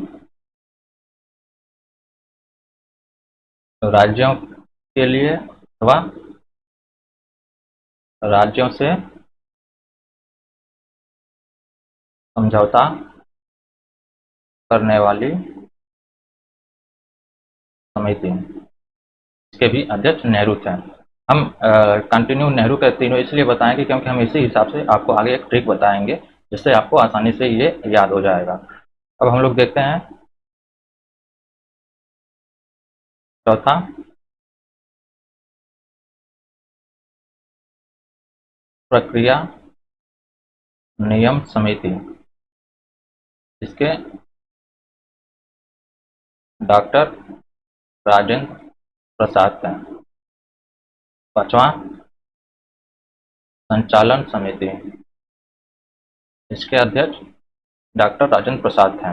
राज्यों के लिए अथवा राज्यों से समझौता करने वाली समिति, इसके भी अध्यक्ष नेहरू थे। हम कंटिन्यू नेहरू के तीनों इसलिए बताएंगे क्योंकि हम इसी हिसाब से आपको आगे एक ट्रिक बताएंगे जिससे आपको आसानी से ये याद हो जाएगा। अब हम लोग देखते हैं चौथा, प्रक्रिया नियम समिति, इसके डॉक्टर राजेंद्र प्रसाद थे। पांचवा, संचालन समिति, इसके अध्यक्ष डॉक्टर राजेंद्र प्रसाद थे।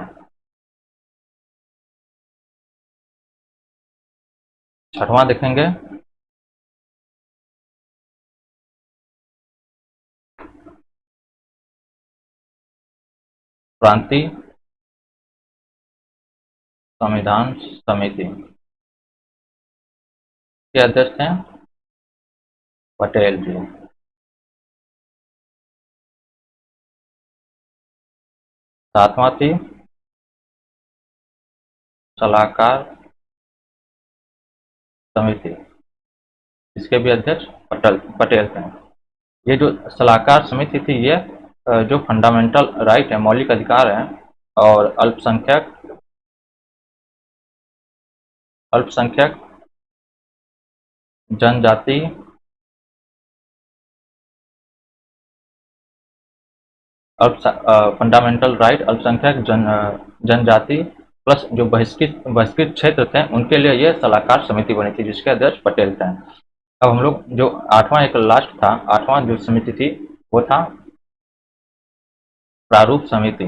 छठवां देखेंगे प्रांतीय संविधान समिति, के अध्यक्ष हैं पटेल जी। सातवां थी सलाहकार समिति, इसके भी अध्यक्ष पटेल थे। ये जो सलाहकार समिति थी ये जो फंडामेंटल राइट है, मौलिक अधिकार है और अल्पसंख्यक जनजाति फंडामेंटल राइट अल्पसंख्यक जनजाति प्लस जो बहिष्कृत क्षेत्र थे उनके लिए ये सलाहकार समिति बनी थी जिसके अध्यक्ष पटेल थे। अब हम लोग जो आठवां एक लास्ट था, आठवां जो समिति थी वो था प्रारूप समिति।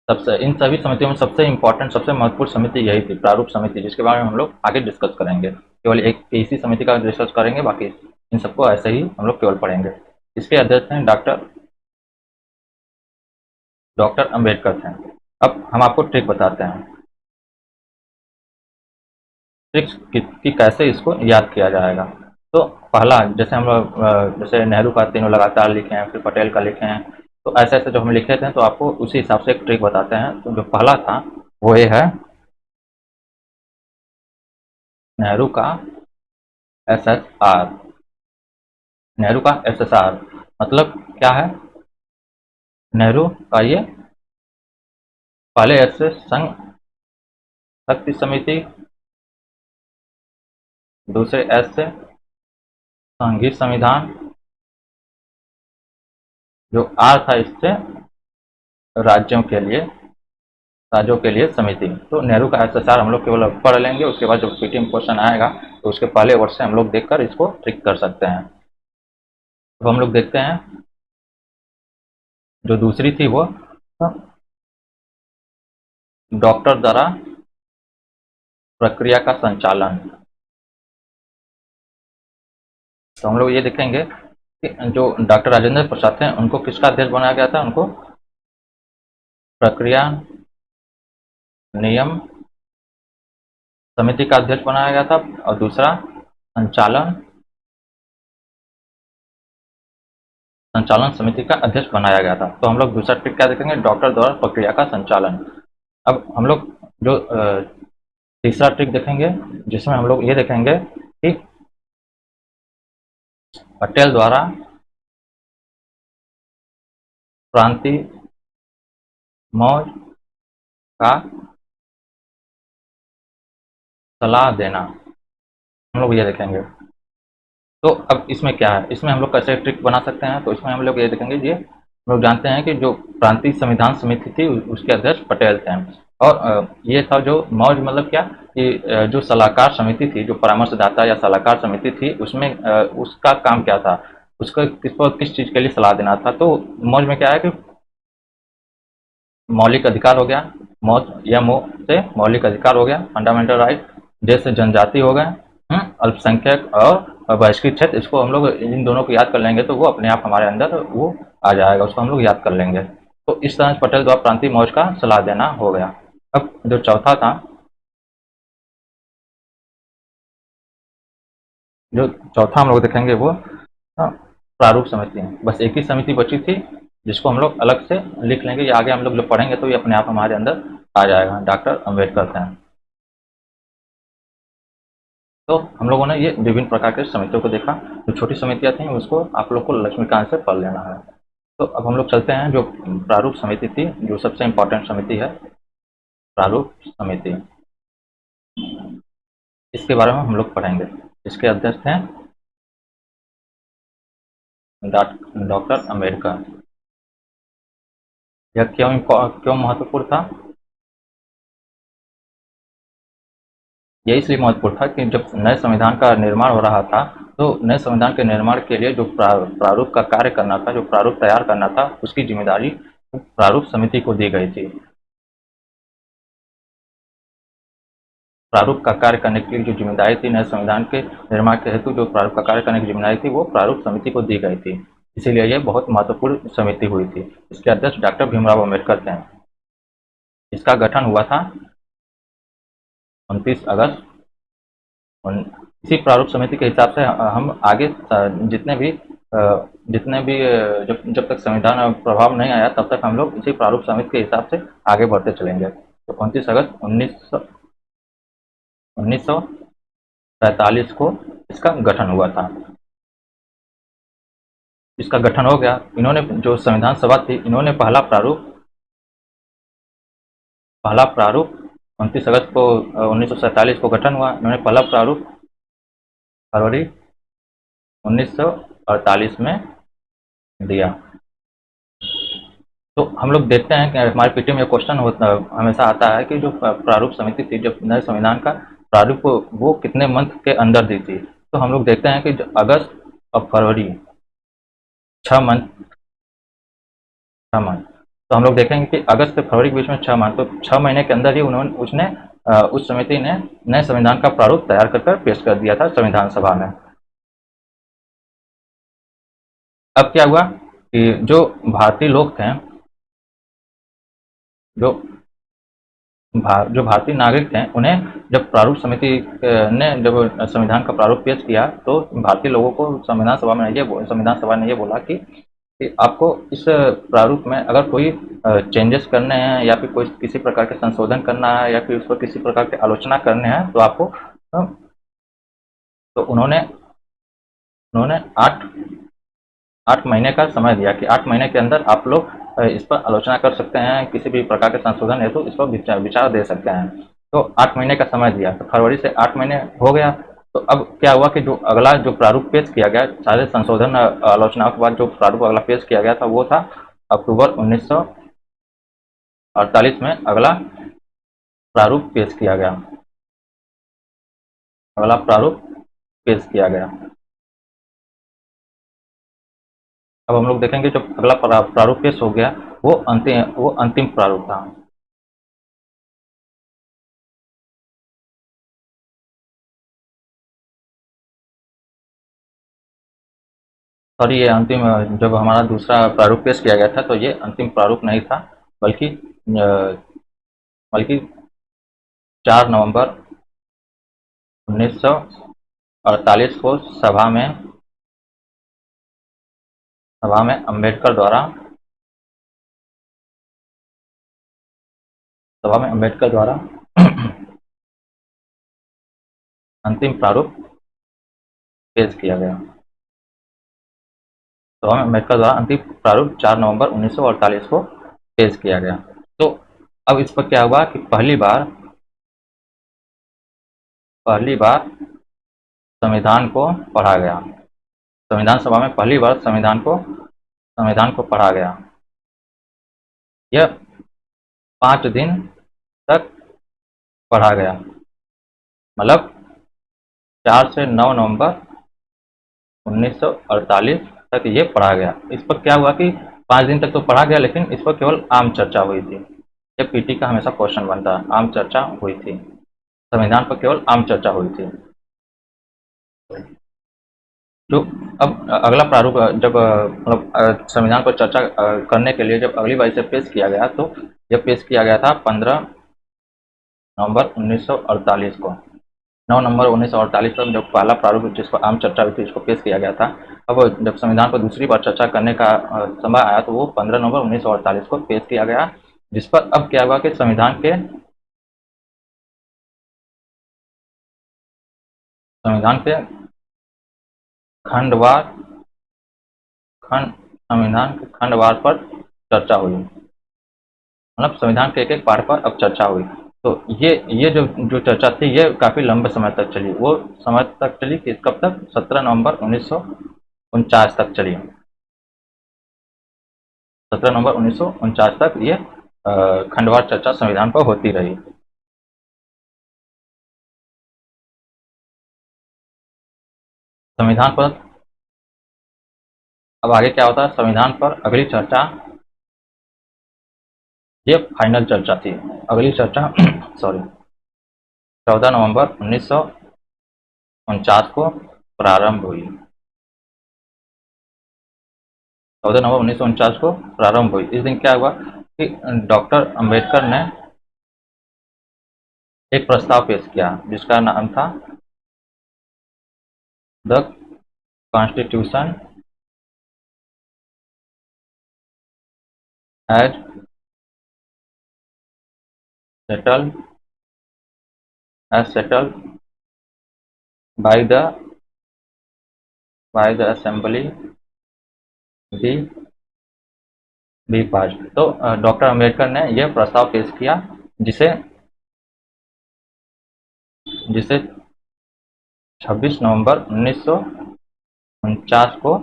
सबसे इन सभी समितियों में सबसे इंपॉर्टेंट सबसे महत्वपूर्ण समिति यही थी, प्रारूप समिति, जिसके बारे में हम लोग आगे डिस्कस करेंगे। केवल एक इसी समिति का डिस्कस करेंगे, बाकी इन सबको ऐसे ही हम लोग केवल पढ़ेंगे। इसके अध्यक्ष हैं डॉक्टर अम्बेडकर थे। अब हम आपको ट्रिक बताते हैं, ट्रिक्स कि कैसे इसको याद किया जाएगा। तो पहला, जैसे हम लोग जैसे नेहरू का तीनों लगातार लिखे हैं, फिर पटेल का लिखे हैं, तो ऐसे ऐसे जो हम लिखे थे तो आपको उसी हिसाब से एक ट्रिक बताते हैं। तो जो पहला था वो ये है, नेहरू का एसएसआर। नेहरू का एसएसआर मतलब क्या है? नेहरू का ये पहले एस से संघ शक्ति समिति, दूसरे एस से संघीय संविधान, जो आर था इससे राज्यों के लिए समिति। तो नेहरू का एसएसआर हम लोग केवल पढ़ लेंगे, उसके बाद जब पीटी में क्वेश्चन आएगा तो उसके पहले वर्ड से हम लोग देखकर इसको ट्रिक कर सकते हैं। तो हम लोग देखते हैं जो दूसरी थी वो डॉक्टर द्वारा प्रक्रिया का संचालन। तो हम लोग ये देखेंगे कि जो डॉक्टर राजेंद्र प्रसाद थे उनको किसका अध्यक्ष बनाया गया था? उनको प्रक्रिया नियम समिति का अध्यक्ष बनाया गया था, और दूसरा संचालन समिति का अध्यक्ष बनाया गया था। तो हम लोग दूसरा ट्रिक क्या देखेंगे? डॉक्टर द्वारा प्रक्रिया का संचालन। अब हम लोग जो तीसरा ट्रिक देखेंगे जिसमें हम लोग ये देखेंगे कि पटेल द्वारा प्रांतीय मौज का सलाह देना, हम लोग ये देखेंगे। तो अब इसमें क्या है, इसमें हम लोग कैसे ट्रिक बना सकते हैं, तो इसमें हम लोग ये देखेंगे, ये हम लोग जानते हैं कि जो प्रांतीय संविधान समिति थी उसके अध्यक्ष पटेल थे। और ये था जो मौज मतलब क्या कि जो सलाहकार समिति थी, जो परामर्शदाता या सलाहकार समिति थी, उसमें उसका काम क्या था, उसको किस चीज़ के लिए सलाह देना था। तो मौज में क्या है कि मौलिक अधिकार हो गया, मौज या मोह से मौलिक अधिकार हो गया, फंडामेंटल राइट, जैसे जनजाति हो गए, अल्पसंख्यक और बहिष्कृत क्षेत्र, इसको हम लोग इन दोनों को याद कर लेंगे तो वो अपने आप हमारे अंदर वो आ जाएगा, उसको हम लोग याद कर लेंगे। तो इस तरह पटेल द्वारा प्रांतीय मौज का सलाह देना हो गया। अब जो चौथा था, जो चौथा हम लोग देखेंगे वो प्रारूप समिति। बस एक ही समिति बची थी जिसको हम लोग अलग से लिख लेंगे, ये आगे हम लोग जब पढ़ेंगे तो ये अपने आप हमारे अंदर आ जाएगा, डॉक्टर अम्बेडकर थे। तो हम लोगों ने ये विभिन्न प्रकार के समितियों को देखा, जो छोटी समितियां थी उसको आप लोग को लक्ष्मीकांत से पढ़ लेना है। तो अब हम लोग चलते हैं, जो प्रारूप समिति थी, जो सबसे इम्पोर्टेंट समिति है, प्रारूप समिति, इसके बारे में हम लोग पढ़ेंगे। इसके अध्यक्ष थे डॉक्टर अम्बेडकर। यह क्यों महत्वपूर्ण था, ये इसलिए महत्वपूर्ण था कि जब नए संविधान का निर्माण हो रहा था, तो नए संविधान के निर्माण के लिए जो प्रारूप का कार्य करना था, जो प्रारूप तैयार करना था, उसकी जिम्मेदारी प्रारूप समिति को दी गई थी। प्रारूप का कार्य करने की जो जिम्मेदारी थी, नए संविधान के निर्माण के हेतु जो प्रारूप का कार्य करने की जिम्मेदारी थी, वो प्रारूप समिति को दी गई थी। इसीलिए यह बहुत महत्वपूर्ण समिति हुई थी। इसके अध्यक्ष डॉक्टर भीमराव अम्बेडकर थे। इसका गठन हुआ था 29 अगस्त। इसी प्रारूप समिति के हिसाब से हम आगे जितने भी जब जब तक संविधान प्रभाव नहीं आया तब तक हम लोग इसी प्रारूप समिति के हिसाब से आगे बढ़ते चलेंगे। तो 29 अगस्त 1947 को इसका गठन हुआ था। इसका गठन हो गया, इन्होंने जो संविधान सभा थी, इन्होंने पहला प्रारूप 29 अगस्त को 1947 को गठन हुआ, इन्होंने पहला प्रारूप फरवरी 1948 में दिया। तो हम लोग देखते हैं कि हमारे पीटी में क्वेश्चन होता हमेशा आता है कि जो प्रारूप समिति थी, जब नए संविधान का प्रारूप वो कितने मंथ के अंदर दी थी। तो हम लोग देखते हैं कि अगस्त और फरवरी 6 मंथ, 6 मंथ। तो हम लोग देखेंगे कि अगस्त से फरवरी के बीच में 6 मंथ, तो 6 महीने के अंदर ही उस समिति ने नए संविधान का प्रारूप तैयार कर पेश कर दिया था संविधान सभा में। अब क्या हुआ कि जो भारतीय लोग थे, जो जो भारतीय नागरिक थे, उन्हें जब प्रारूप समिति ने जब संविधान का प्रारूप पेश किया, तो भारतीय लोगों को संविधान सभा ने ये बोला कि आपको इस प्रारूप में अगर कोई चेंजेस करने हैं या फिर कोई किसी प्रकार के संशोधन करना है या फिर उस पर किसी प्रकार की आलोचना करने हैं, तो आपको तो उन्होंने उन्होंने 8 महीने का समय दिया कि 8 महीने के अंदर आप लोग इस पर आलोचना कर सकते हैं, किसी भी प्रकार के संशोधन हेतु इस पर विचार दे सकते हैं। तो 8 महीने का समय दिया, तो फरवरी से 8 महीने हो गया। तो अब क्या हुआ कि जो अगला जो प्रारूप पेश किया गया, सारे संशोधन आलोचनाओं के बाद जो प्रारूप अगला पेश किया गया था, वो था अक्टूबर 1948 में अगला प्रारूप पेश किया गया। अगला प्रारूप पेश किया गया। अब हम लोग देखेंगे जो अगला प्रारूप पेश हो गया, वो अंतिम प्रारूप था। सॉरी, ये अंतिम जब हमारा दूसरा प्रारूप पेश किया गया था, तो ये अंतिम प्रारूप नहीं था, बल्कि बल्कि 4 नवंबर 1948 को सभा में अम्बेडकर द्वारा अंतिम प्रारूप पेश किया गया। सभा में अम्बेडकर द्वारा अंतिम प्रारूप 4 नवंबर 1948 को पेश किया गया। तो अब इस पर क्या हुआ कि पहली बार संविधान को पढ़ा गया। संविधान सभा में पहली बार संविधान को पढ़ा गया। यह 5 दिन तक पढ़ा गया, मतलब 4 से 9 नवंबर 1948 तक ये पढ़ा गया। इस पर क्या हुआ कि 5 दिन तक तो पढ़ा गया, लेकिन इस पर केवल आम चर्चा हुई थी। ये पीटी का हमेशा क्वेश्चन बनता है, आम चर्चा हुई थी, संविधान पर केवल आम चर्चा हुई थी। जो अब अगला प्रारूप जब मतलब संविधान पर चर्चा करने के लिए जब अगली बार इसे पेश किया गया, तो यह पेश किया गया था 15 नवंबर 1948 को। 9 नवंबर 1948 को जब पहला प्रारूप जिस पर आम चर्चा हुई थी उसको पेश किया गया था। अब जब संविधान पर दूसरी बार चर्चा करने का समय आया तो वो 15 नवंबर 1948 को पेश किया गया, जिस पर अब क्या हुआ कि संविधान के संविधान के खंडवार पर चर्चा हुई, मतलब संविधान के एक एक पार्ट पर अब चर्चा हुई। तो ये जो चर्चा थी ये काफ़ी लंबे समय तक चली। वो समय तक चली कि कब तक? 17 नवंबर 1949 तक चली। 17 नवंबर 1949 तक ये खंडवार चर्चा संविधान पर होती रही। संविधान पर अब आगे क्या होता है? संविधान पर अगली चर्चा, ये फाइनल चर्चा थी। अगली चर्चा सॉरी 14 नवंबर 1949 को प्रारंभ हुई। 14 नवंबर 1949 को प्रारंभ हुई। इस दिन क्या हुआ कि डॉक्टर अंबेडकर ने एक प्रस्ताव पेश किया जिसका नाम था the constitution as settled by the assembly be pass. तो डॉक्टर अंबेडकर ने यह प्रस्ताव पेश किया जिसे जिसे 26 नवंबर 1949 को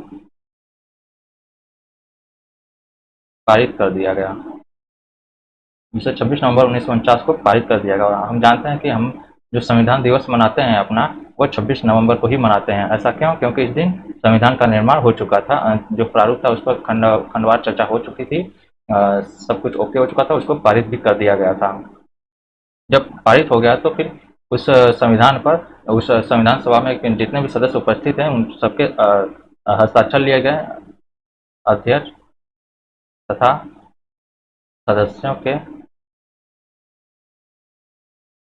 पारित कर दिया गया। जिसे 26 नवंबर 1949 को पारित कर दिया गया। और हम जानते हैं कि हम जो संविधान दिवस मनाते हैं अपना, वो 26 नवंबर को ही मनाते हैं। ऐसा क्यों? क्योंकि इस दिन संविधान का निर्माण हो चुका था। जो प्रारूप था उस पर खंडवार चर्चा हो चुकी थी, सब कुछ ओके हो चुका था, उसको पारित भी कर दिया गया था। जब पारित हो गया तो फिर उस संविधान पर, उस संविधान सभा में जितने भी सदस्य उपस्थित हैं उन सबके हस्ताक्षर लिए गए। अध्यक्ष तथा सदस्यों के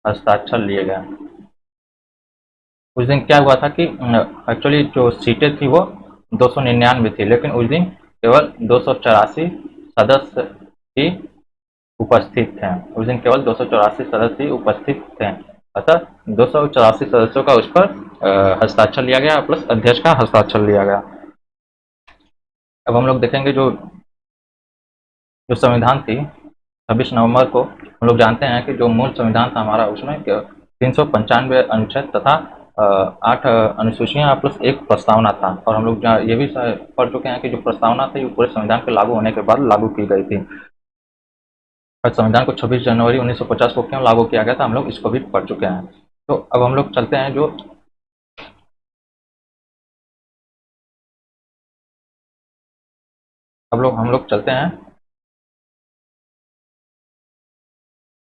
हस्ताक्षर लिए गए। उस दिन क्या हुआ था कि एक्चुअली जो सीटें थी वो 299 थी, लेकिन उस दिन केवल 284 सदस्य ही उपस्थित थे। उस दिन केवल 284 सदस्य ही उपस्थित थे। अतः 284 सदस्यों का उस पर हस्ताक्षर लिया गया प्लस अध्यक्ष का हस्ताक्षर लिया गया। अब हम लोग देखेंगे जो संविधान थी 26 नवंबर को, हम लोग जानते हैं कि जो मूल संविधान था हमारा उसमें 395 अनुच्छेद तथा 8 अनुसूचियां प्लस एक प्रस्तावना था। और हम लोग ये भी पढ़ चुके हैं कि जो प्रस्तावना थी वो पूरे संविधान के लागू होने के बाद लागू की गई थी। और संविधान को 26 जनवरी 1950 को क्यों लागू किया गया था हम लोग इसको भी पढ़ चुके हैं। तो अब हम लोग चलते हैं हम लोग चलते हैं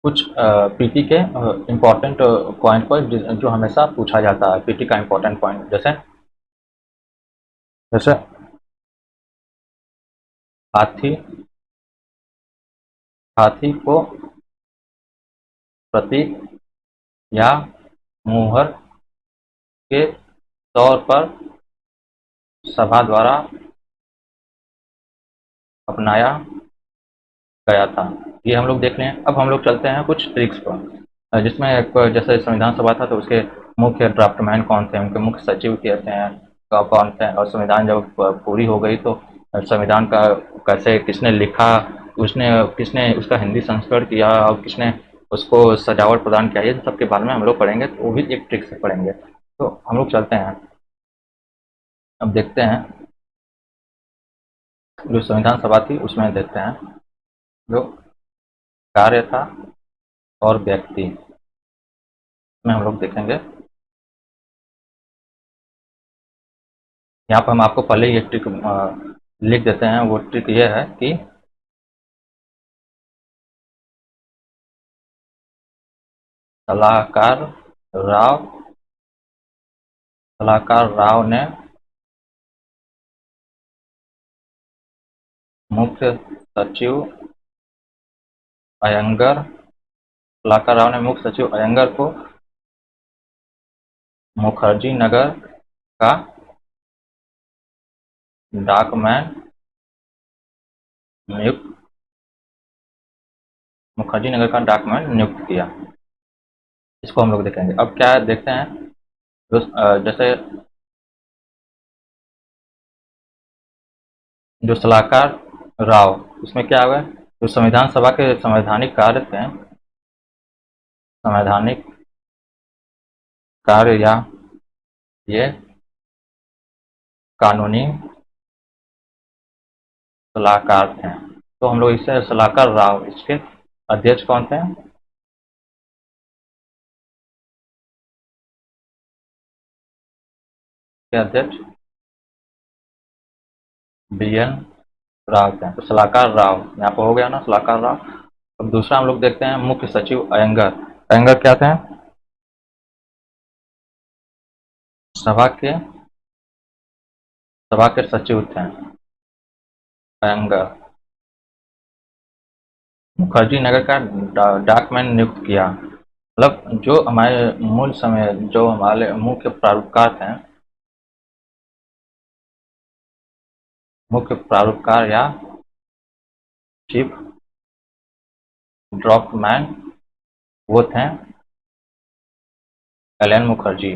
कुछ पीटी के इम्पोर्टेंट पॉइंट पर जो हमेशा पूछा जाता है। पीटी का इम्पोर्टेंट पॉइंट जैसे हाथी को प्रतीक या मुहर के तौर पर सभा द्वारा अपनाया गया था। ये हम लोग देख लें। अब हम लोग चलते हैं कुछ ट्रिक्स पर, जिसमें जैसे संविधान सभा था तो उसके मुख्य ड्राफ्टमैन कौन थे, उनके मुख्य सचिव कहते हैं कौन थे, और संविधान जब पूरी हो गई तो संविधान का कैसे किसने लिखा, किसने उसका हिंदी संस्करण किया और किसने उसको सजावट प्रदान किया, ये सब के बारे में हम लोग पढ़ेंगे, तो वो भी एक ट्रिक से पढ़ेंगे। तो हम लोग चलते हैं, अब देखते हैं जो संविधान सभा थी उसमें देखते हैं जो कार्य था और व्यक्ति में हम लोग देखेंगे। यहाँ पर हम आपको पहले ही एक ट्रिक लिख देते हैं। वो ट्रिक ये है कि सलाहकार राव सलाहकार राव ने मुख्य सचिव अयंगर सलाहकार राव ने मुख्य सचिव अयंगर को मुखर्जी नगर का डाकमैन नियुक्त मुखर्जी नगर का डाकमैन नियुक्त किया। इसको हम लोग देखेंगे। अब क्या देखते हैं, जैसे जो सलाहकार राव, इसमें क्या हुआ, जो संविधान सभा के संवैधानिक कार्य थे, संवैधानिक कार्य या ये कानूनी सलाहकार थे, तो हम लोग इसे सलाहकार राव, इसके अध्यक्ष कौन थे, के अध्यक्ष BN राव थे। तो सलाहकार राव यहाँ पर हो गया ना, सलाहकार राव। अब दूसरा हम लोग देखते हैं मुख्य सचिव अयंगर। अयंगर क्या थे, सभा के सचिव थे अयंगर। मुखर्जी नगर का डाकमैन नियुक्त किया, मतलब जो हमारे मूल समय, जो हमारे मुख्य प्रारूपकार थे, मुख्य प्रारूपकार या चीफ ड्राफ्टमैन, वो थे LN मुखर्जी।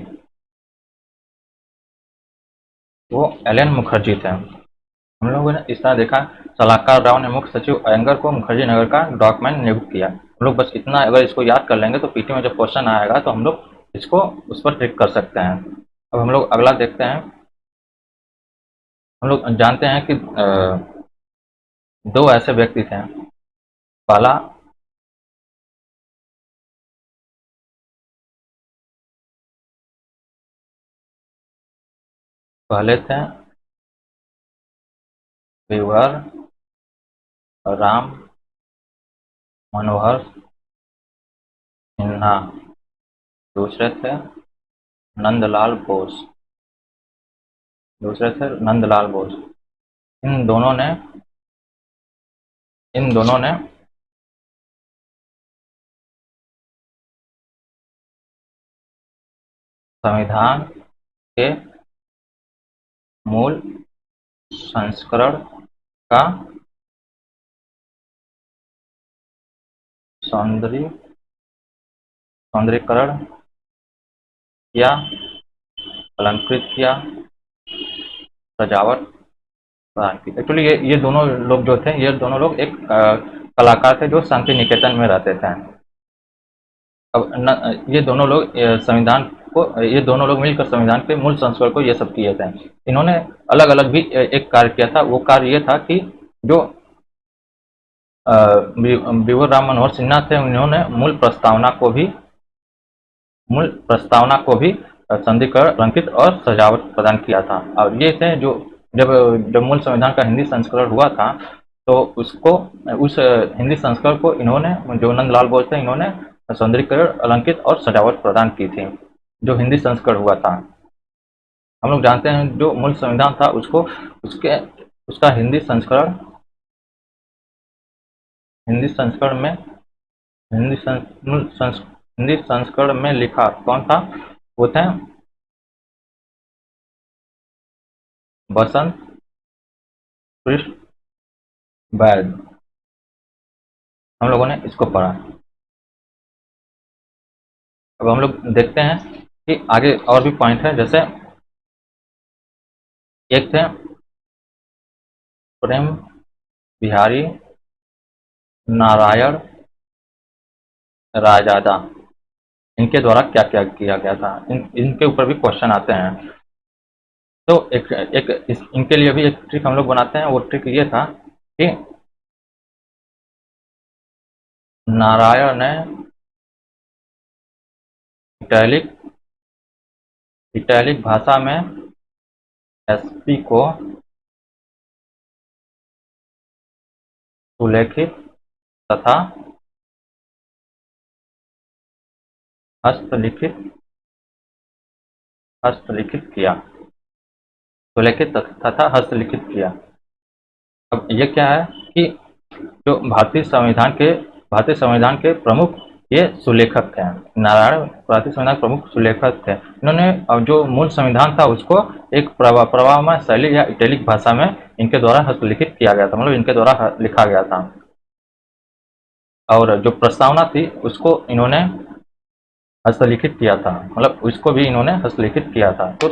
वो LN मुखर्जी थे। हम लोगों ने इस तरह देखा, सलाहकार राव ने मुख्य सचिव अयंगर को मुखर्जी नगर का डॉक्यूमेंट नियुक्त किया। हम लोग बस इतना अगर इसको याद कर लेंगे तो पीटी में जब क्वेश्चन आएगा तो हम लोग इसको उस पर ट्रिक कर सकते हैं। अब हम लोग अगला देखते हैं। हम लोग जानते हैं कि दो ऐसे व्यक्ति थे। पहला पहले थे विवर राम मनोहर सिन्हा, दूसरे थे नंदलाल बोस, दूसरे थे नंदलाल बोस। इन दोनों ने इन दोनों ने संविधान के मूल संस्करण का सौंदर्यीकरण किया, अलंकृत किया, सजावट प्रदान की। एक्चुअली ये दोनों लोग जो थे, ये दोनों लोग एक कलाकार थे जो शांति निकेतन में रहते थे। अब ये दोनों लोग संविधान को, ये दोनों लोग मिलकर संविधान के मूल संस्करण को ये सब किए थे। इन्होंने अलग अलग भी एक कार्य किया था। वो कार्य ये था कि जो विवर राम मनोहर सिन्हा थे, उन्होंने मूल प्रस्तावना को भी संधिकरण, अलंकृत और सजावट प्रदान किया था। और ये थे जो जब जब मूल संविधान का हिंदी संस्करण हुआ था, तो उसको, उस हिंदी संस्करण को इन्होंने, जो नंदलाल बोस थे, इन्होंने सौंदर्यीकरण, अलंकृत और सजावट प्रदान की थी, जो हिंदी संस्करण हुआ था। हम लोग जानते हैं जो मूल संविधान था उसको, उसके उसका हिंदी संस्करण में हिंदी संस्करण में लिखा कौन था, वो थे बसंत कृष्ण वैद्य। हम लोगों ने इसको पढ़ा। अब हम लोग देखते हैं कि आगे और भी पॉइंट है। जैसे एक थे प्रेम बिहारी नारायण रायजादा, इनके द्वारा क्या क्या किया गया था, इनके ऊपर भी क्वेश्चन आते हैं। तो इनके लिए भी एक ट्रिक हम लोग बनाते हैं। वो ट्रिक ये था कि नारायण ने इटैलिक इटैलिक भाषा में एसपी को सुलेखित तथा हस्तलिखित हस्तलिखित किया। सुलेखित तथा हस्तलिखित किया। अब ये क्या है कि जो भारतीय संविधान के प्रमुख ये सुलेखक थे। नारायण भारतीय संविधान के प्रमुख सुलेखक थे। इन्होंने जो मूल संविधान था उसको एक प्रवाहमान शैली या इटैलिक भाषा में इनके द्वारा हस्तलिखित किया गया था, मतलब इनके द्वारा लिखा गया था। और जो प्रस्तावना थी उसको इन्होंने हस्तलिखित किया था, मतलब उसको भी इन्होंने हस्तलिखित किया था। तो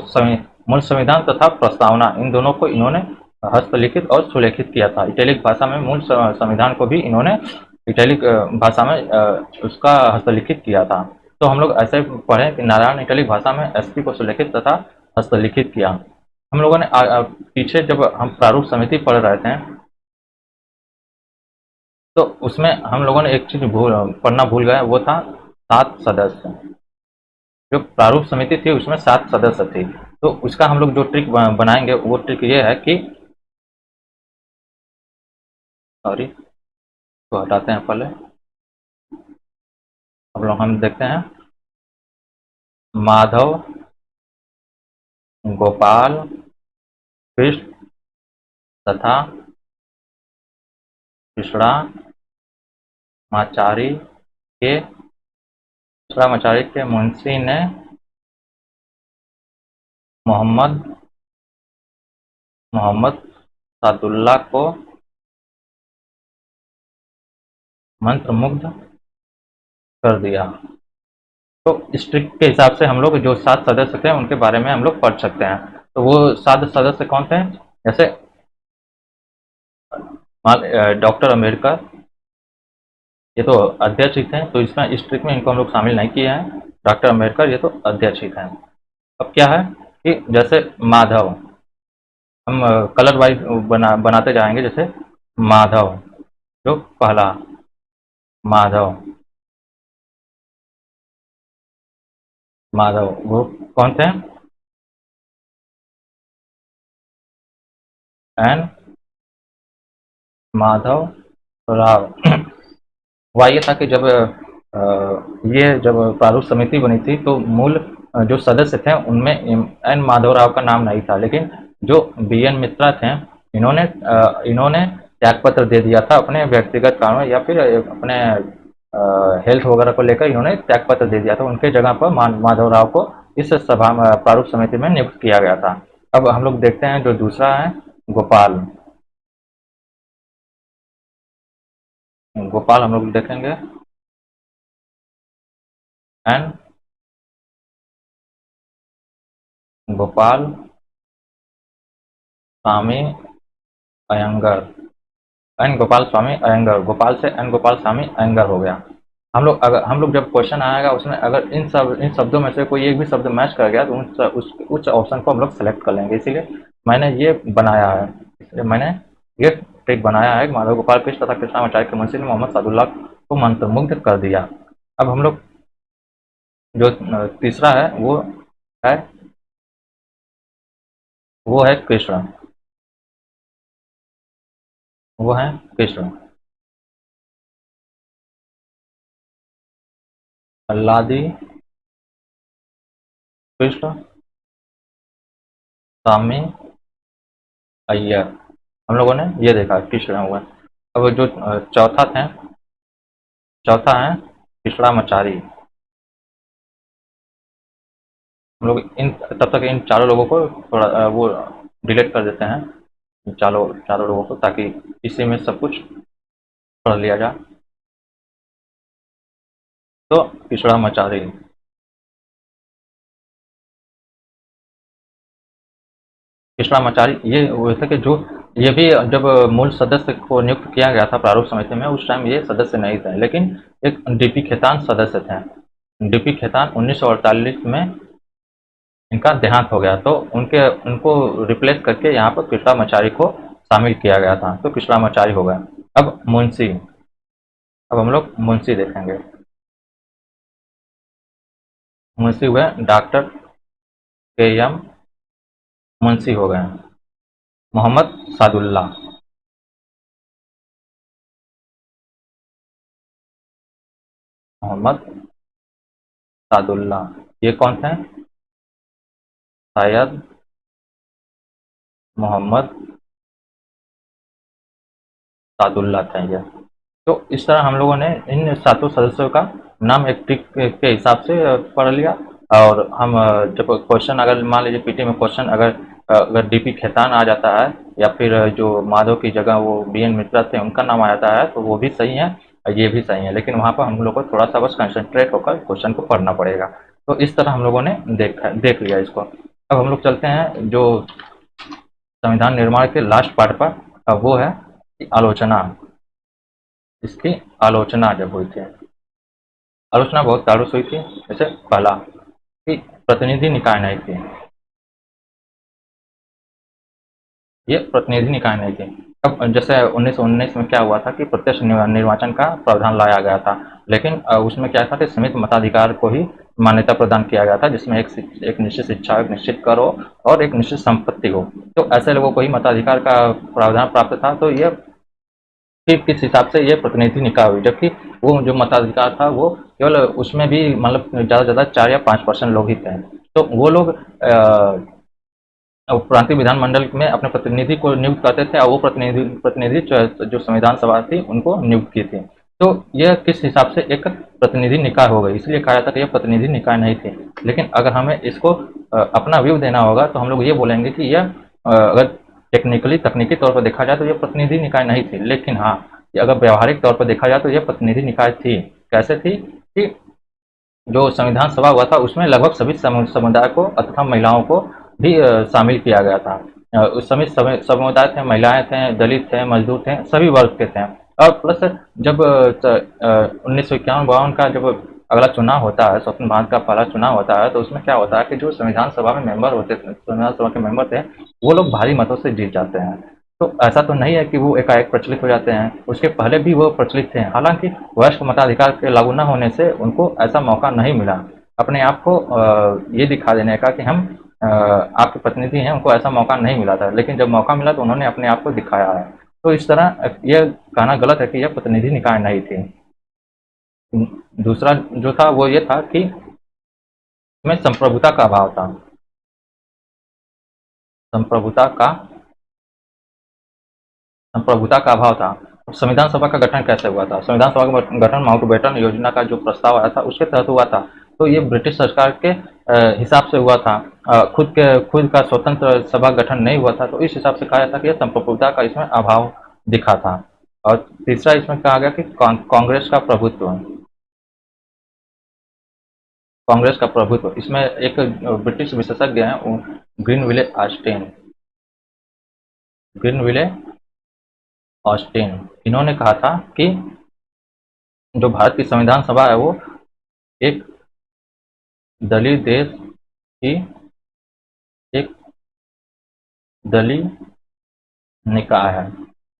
मूल संविधान तथा प्रस्तावना इन दोनों को इन्होंने हस्तलिखित और सुलेखित किया था। इटैलिक भाषा में मूल संविधान को भी इन्होंने इटैलिक भाषा में उसका हस्तलिखित किया था। तो हम लोग ऐसे पढ़े कि नारायण इटैलिक भाषा में एसपी को सुलेखित तथा हस्तलिखित किया। हम लोगों ने पीछे जब हम प्रारूप समिति पढ़ रहे थे तो उसमें हम लोगों ने एक चीज पढ़ना भूल गए, वो था 7 सदस्य। जो प्रारूप समिति थी उसमें 7 सदस्य थे। तो उसका हम लोग जो ट्रिक बनाएंगे वो ट्रिक ये है कि, सॉरी, तो हटाते हैं पहले। अब लोग हम देखते हैं माधव, गोपाल, कृष्ण तथा कृष्णामाचारी के मुंशी ने मोहम्मद सादुल्ला को मंत्रमुग्ध कर दिया। तो इस ट्रिक के हिसाब से हम लोग जो 7 सदस्य थे उनके बारे में हम लोग पढ़ सकते हैं। तो वो 7 सदस्य कौन थे? जैसे डॉक्टर अम्बेडकर, ये तो अध्यक्ष ही थे, तो इसमें इस ट्रिक में इनको हम लोग शामिल नहीं किए हैं। डॉक्टर अम्बेडकर ये तो अध्यक्ष ही थे। अब क्या है कि जैसे माधव, हम कलर वाइज बनाते जाएंगे। जैसे माधव, जो पहला माधव, वो कौन थे? एन माधव राव। हुआ ये था कि जब प्रारूप समिति बनी थी तो मूल जो सदस्य थे उनमें एन माधवराव का नाम नहीं था, लेकिन जो बी एन मित्रा थे इन्होंने त्यागपत्र दे दिया था अपने व्यक्तिगत कारणों या फिर अपने हेल्थ वगैरह को लेकर इन्होंने त्यागपत्र दे दिया था। उनके जगह पर माधवराव को इस सभा में प्रारूप समिति में नियुक्त किया गया था। अब हम लोग देखते हैं जो दूसरा है गोपाल। गोपाल हम लोग देखेंगे एन गोपाल स्वामी अयंगर, एन गोपाल स्वामी अयंगर, गोपाल से एन गोपाल स्वामी अयंगर हो गया। हम लोग जब क्वेश्चन आएगा उसमें अगर इन शब्दों में से कोई एक भी शब्द मैच कर गया तो उस ऑप्शन को हम लोग सेलेक्ट कर लेंगे। इसीलिए मैंने ये बनाया है, इसलिए मैंने ये ट्रिक बनाया है। माधव गोपाल कृष्ण तथा कृष्णाचार्य के मुंशी ने मोहम्मद सादुल्ला को मंत्रमुग्ध कर दिया। अब हम लोग जो तीसरा है है वो है कृष्ण, वो है कृष्ण। अल्लादी कृष्ण स्वामी अय्यर, हम लोगों ने ये देखा कृष्ण हुआ। अब जो चौथा है कृष्णामाचारी। हम लोग इन तब तक इन चारों लोगों को थोड़ा वो डिलीट कर देते हैं, चारों लोगों को, ताकि इसी में सब कुछ पढ़ लिया जाए। तो कृष्णामाचारी, कृष्णामाचारी ये वो थे कि जो ये भी जब मूल सदस्य को नियुक्त किया गया था प्रारूप समिति में, उस टाइम ये सदस्य नहीं थे, लेकिन एक डीपी खेतान सदस्य थे। डीपी खेतान 1948 में इनका देहांत हो गया, तो उनके उनको रिप्लेस करके यहाँ पर कृष्णामाचारी को शामिल किया गया था, तो कृष्णामाचारी हो गया। अब मुंशी, अब हम लोग मुंशी देखेंगे। मुंशी हुए डॉक्टर के एम मुंशी हो गए। मोहम्मद सादुल्ला, मोहम्मद सादुल्ला, ये कौन थे? शायद मोहम्मद सादुल्ला थे ये। तो इस तरह हम लोगों ने इन सातों सदस्यों का नाम एक टिक के हिसाब से पढ़ लिया। और हम जब क्वेश्चन, अगर मान लीजिए पीटी में क्वेश्चन अगर डीपी खेतान आ जाता है, या फिर जो माधव की जगह वो बीएन मित्रा थे उनका नाम आ जाता है, तो वो भी सही है और ये भी सही है, लेकिन वहाँ पर हम लोग को थोड़ा सा बस कंसंट्रेट होकर क्वेश्चन को पढ़ना पड़ेगा। तो इस तरह हम लोगों ने देख लिया इसको। अब हम लोग चलते हैं जो संविधान निर्माण के लास्ट पार्ट पर, वो है आलोचना। इसकी आलोचना जब हुई थी, आलोचना बहुत तारुफ हुई थी। जैसे पहला कि प्रतिनिधि निकाय नहीं थी, ये प्रतिनिधि निकाय नहीं थी। अब जैसे 1919 में क्या हुआ था कि प्रत्यक्ष निर्वाचन का प्रावधान लाया गया था, लेकिन उसमें क्या था कि सीमित मताधिकार को ही मान्यता प्रदान किया गया था, जिसमें एक निश्चित शिक्षा, एक निश्चित कर हो और एक निश्चित संपत्ति हो। तो ऐसे लोगों को ही मताधिकार का प्रावधान प्राप्त था, तो ये फिर किस हिसाब से ये प्रतिनिधि निकाय हुई, जबकि वो जो मताधिकार था वो केवल उसमें भी मतलब ज़्यादा से ज़्यादा 4 या 5% लोग ही थे। तो वो लोग प्रांतीय विधानमंडल में अपने प्रतिनिधि को नियुक्त करते थे, और वो प्रतिनिधि जो संविधान सभा थी उनको नियुक्त की थी। तो यह किस हिसाब से एक प्रतिनिधि निकाय हो गई, इसलिए कहा जाता है कि यह प्रतिनिधि निकाय नहीं थी। लेकिन अगर हमें इसको अपना व्यू देना होगा, तो हम लोग ये बोलेंगे कि यह अगर तकनीकी तौर पर देखा जाए तो यह प्रतिनिधि निकाय नहीं थी, लेकिन हाँ, ये अगर व्यवहारिक तौर पर देखा जाए तो यह प्रतिनिधि निकाय थी। कैसे थी कि जो संविधान सभा हुआ था उसमें लगभग सभी समुदाय को तथा महिलाओं को भी शामिल किया गया था। उस समय समुदाय थे, महिलाएं थे, दलित थे, मजदूर थे, सभी वर्ग के थे। और प्लस जब 1951-52 का जब अगला चुनाव होता है, स्वतंत्र भारत का पहला चुनाव होता है, तो उसमें क्या होता है कि जो संविधान सभा में मेंबर होते थे, संविधान सभा के मेंबर थे, वो लोग भारी मतों से जीत जाते हैं। तो ऐसा तो नहीं है कि वो एकाएक प्रचलित हो जाते हैं, उसके पहले भी वो प्रचलित थे। हालांकि वयस्क मताधिकार के लागू न होने से उनको ऐसा मौका नहीं मिला अपने आप को ये दिखा देने का कि हम आपके प्रतिनिधि हैं, उनको ऐसा मौका नहीं मिला था, लेकिन जब मौका मिला तो उन्होंने अपने आप को दिखाया है। तो इस तरह यह कहना गलत है कि यह प्रतिनिधि निकाय नहीं थी। दूसरा जो था वो ये था कि इसमें संप्रभुता का अभाव था। संप्रभुता का संप्रभुता का अभाव था। संविधान सभा का गठन कैसे हुआ था? संविधान सभा का गठन माउंटबेटन योजना का जो प्रस्ताव आया था उसके तहत हुआ था। तो ये ब्रिटिश सरकार के हिसाब से हुआ था। खुद का स्वतंत्र सभा गठन नहीं हुआ था, तो इस हिसाब से कहा जाता है कि संप्रभुता का इसमें अभाव दिखा था। और तीसरा इसमें कहा गया कि कांग्रेस का प्रभुत्व, कांग्रेस का प्रभुत्व इसमें एक ब्रिटिश विशेषज्ञ हैं ग्रीनविले ऑस्टिन, ग्रीनविले ऑस्टिन, इन्होंने कहा था कि जो भारत की संविधान सभा है वो एक दलित देश की एक दलीय निकाय है।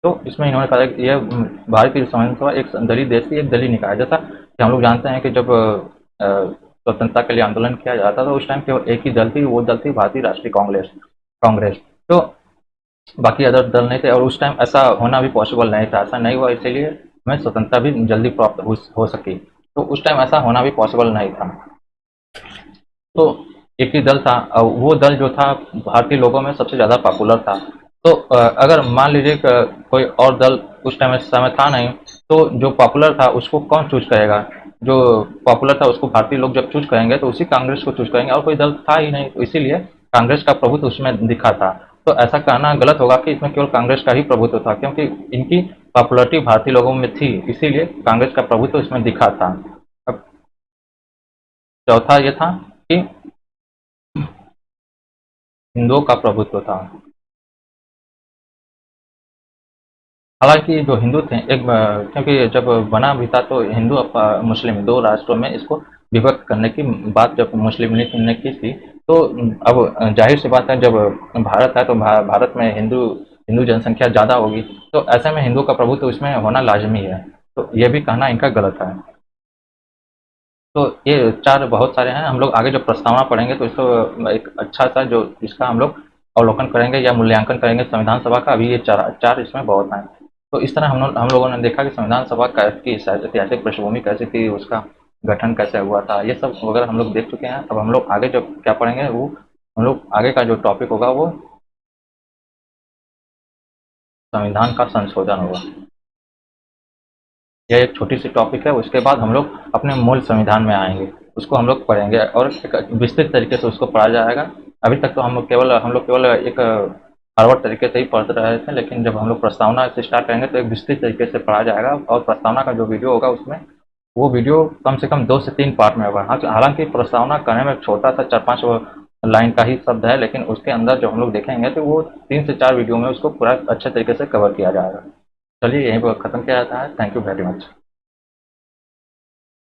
तो इसमें इन्होंने कहा कि यह भारत की संविधान सभा एक दलित देश की एक दलीय निकाय है। जैसा कि हम लोग जानते हैं कि जब स्वतंत्रता के लिए आंदोलन किया जाता था तो उस टाइम केवल एक ही दल थी, वो दल थी भारतीय राष्ट्रीय कांग्रेस कांग्रेस। तो बाकी अदर दल नहीं थे, और उस टाइम ऐसा होना भी पॉसिबल नहीं था। ऐसा नहीं हुआ, इसीलिए हमें स्वतंत्रता भी जल्दी प्राप्त हो सकी। तो उस टाइम ऐसा होना भी पॉसिबल नहीं था। तो एक ही दल था, और वो दल जो था भारतीय लोगों में सबसे ज़्यादा पॉपुलर था। तो अगर मान लीजिए कोई और दल उस टाइम समय था नहीं, तो जो पॉपुलर था उसको कौन चूज करेगा? जो पॉपुलर था उसको भारतीय लोग जब चूज करेंगे तो उसी कांग्रेस को चूज करेंगे, और कोई दल था ही नहीं, तो इसीलिए कांग्रेस का प्रभुत्व उसमें दिखा था। तो ऐसा कहना गलत होगा कि इसमें केवल कांग्रेस का ही प्रभुत्व था, क्योंकि इनकी पॉपुलरिटी भारतीय लोगों में थी, इसीलिए कांग्रेस का प्रभुत्व इसमें दिखा था। अब चौथा ये था कि हिंदुओं का प्रभुत्व था। हालांकि जो हिंदू थे क्योंकि जब बना भी था तो हिंदू मुस्लिम दो राष्ट्रों में इसको विभक्त करने की बात जब मुस्लिम लीग ने की थी, तो अब जाहिर सी बात है, जब भारत है तो भारत में हिंदू हिंदू जनसंख्या ज़्यादा होगी, तो ऐसे में हिंदू का प्रभुत्व इसमें होना लाजमी है। तो ये भी कहना इनका गलत है। तो ये चार बहुत सारे हैं, हम लोग आगे जब प्रस्तावना पढ़ेंगे तो इसको एक अच्छा सा जो इसका हम लोग अवलोकन करेंगे या मूल्यांकन करेंगे संविधान सभा का। अभी ये चार चार इसमें बहुत हैं। तो इस तरह हम लोगों ने देखा कि संविधान सभा की ऐतिहासिक पृष्ठभूमि कैसी थी, उसका गठन कैसे हुआ था, ये सब वगैरह हम लोग देख चुके हैं। अब हम लोग आगे जब क्या पढ़ेंगे, वो हम लोग आगे का जो टॉपिक होगा वो संविधान का संशोधन होगा। यह एक छोटी सी टॉपिक है, उसके बाद हम लोग अपने मूल संविधान में आएंगे, उसको हम लोग पढ़ेंगे और एक विस्तृत तरीके से उसको पढ़ा जाएगा। अभी तक तो हम लोग केवल एक फॉरवर्ड तरीके से ही पढ़ रहे थे, लेकिन जब हम लोग प्रस्तावना से स्टार्ट करेंगे तो एक विस्तृत तरीके से पढ़ा जाएगा, और प्रस्तावना का जो वीडियो होगा उसमें वो वीडियो कम से कम 2 से 3 पार्ट में होगा। हाँ, हालांकि प्रस्तावना करने में छोटा सा 4-5 लाइन का ही शब्द है, लेकिन उसके अंदर जो हम लोग देखेंगे तो वो 3 से 4 वीडियो में उसको पूरा अच्छे तरीके से कवर किया जाएगा। चलिए यहीं पर ख़त्म किया जाता है। Thank you very much.